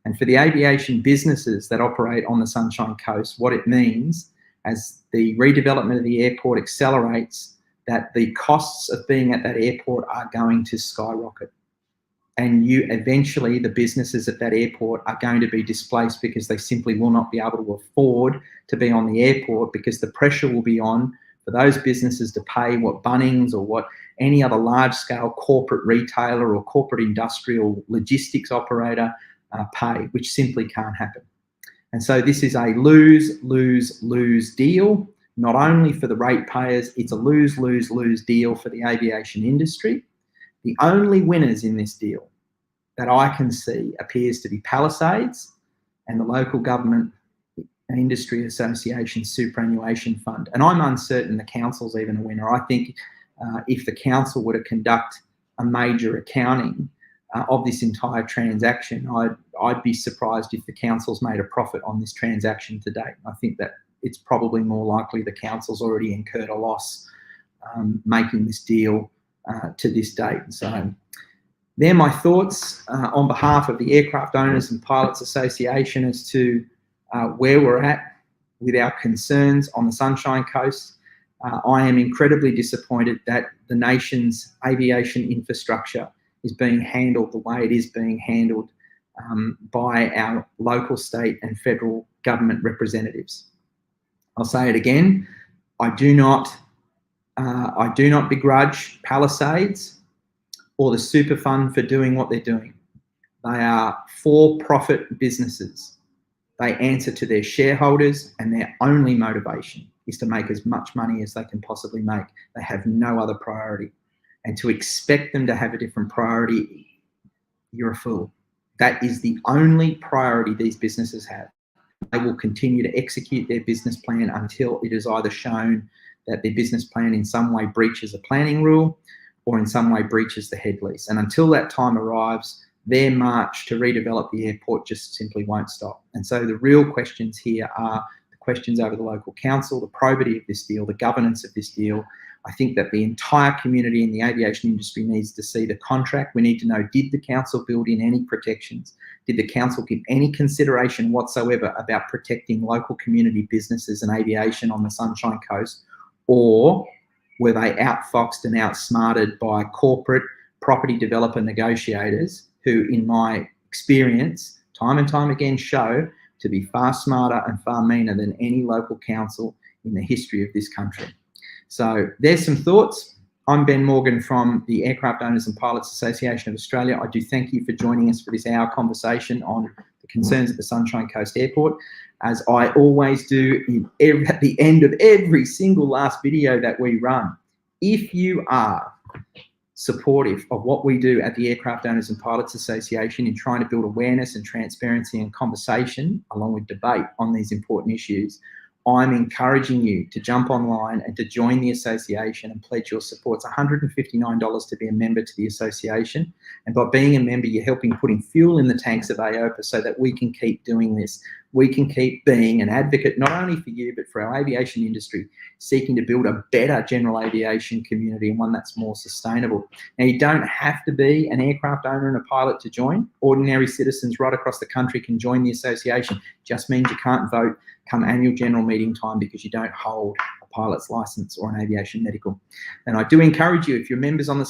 And for the aviation businesses that operate on the Sunshine Coast, what it means as the redevelopment of the airport accelerates, that the costs of being at that airport are going to skyrocket. And eventually the businesses at that airport are going to be displaced because they simply will not be able to afford to be on the airport, because the pressure will be on for those businesses to pay what Bunnings or what any other large-scale corporate retailer or corporate industrial logistics operator pay, which simply can't happen. And so this is a lose, lose, lose deal. Not only for the ratepayers, it's a lose, lose, lose deal for the aviation industry. The only winners in this deal that I can see appears to be Palisades and the local government industry association superannuation fund. And I'm uncertain the council's even a winner. I think if the council were to conduct a major accounting of this entire transaction, I'd be surprised if the council's made a profit on this transaction to date. I think that it's probably more likely the council's already incurred a loss making this deal to this date. So they're my thoughts on behalf of the Aircraft Owners and Pilots Association as to where we're at with our concerns on the Sunshine Coast. I am incredibly disappointed that the nation's aviation infrastructure is being handled the way it is being handled by our local, state and federal government representatives. I'll say it again, I do not begrudge Palisades or the super fund for doing what they're doing. They are for-profit businesses. They answer to their shareholders, and their only motivation is to make as much money as they can possibly make. They have no other priority. And to expect them to have a different priority, you're a fool. That is the only priority these businesses have. They will continue to execute their business plan until it is either shown that their business plan in some way breaches a planning rule or in some way breaches the head lease. And until that time arrives, their march to redevelop the airport just simply won't stop. And so the real questions here are the questions over the local council, the probity of this deal, the governance of this deal. I think that the entire community in the aviation industry needs to see the contract. We need to know, did the council build in any protections? Did the council give any consideration whatsoever about protecting local community businesses and aviation on the Sunshine Coast? Or were they outfoxed and outsmarted by corporate property developer negotiators who, in my experience, time and time again show to be far smarter and far meaner than any local council in the history of this country? So there's some thoughts. I'm Ben Morgan from the Aircraft Owners and Pilots Association of Australia. I do thank you for joining us for this hour conversation on the concerns at the Sunshine Coast Airport. As I always do at the end of every single last video that we run, if you are supportive of what we do at the Aircraft Owners and Pilots Association in trying to build awareness and transparency and conversation along with debate on these important issues, I'm encouraging you to jump online and to join the association and pledge your support. It's $159 to be a member to the association. And by being a member, you're helping putting fuel in the tanks of Aopa so that we can keep doing this. We can keep being an advocate, not only for you, but for our aviation industry, seeking to build a better general aviation community and one that's more sustainable. Now, you don't have to be an aircraft owner and a pilot to join. Ordinary citizens right across the country can join the association. Just means you can't vote come annual general meeting time because you don't hold a pilot's license or an aviation medical. And I do encourage you, if you're members on the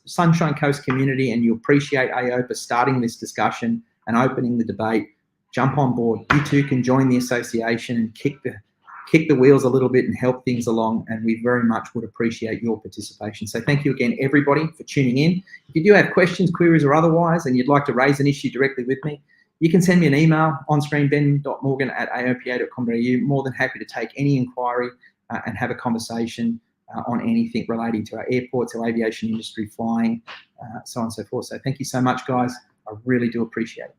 Sunshine Coast community and you appreciate Aopa starting this discussion and opening the debate, jump on board. You too can join the association and kick the wheels a little bit and help things along, and we very much would appreciate your participation. So thank you again, everybody, for tuning in. If you do have questions, queries, or otherwise, and you'd like to raise an issue directly with me, you can send me an email on screen, ben.morgan@aopa.com.au. More than happy to take any inquiry and have a conversation on anything relating to our airports, our aviation industry, flying, so on and so forth. So thank you so much, guys. I really do appreciate it.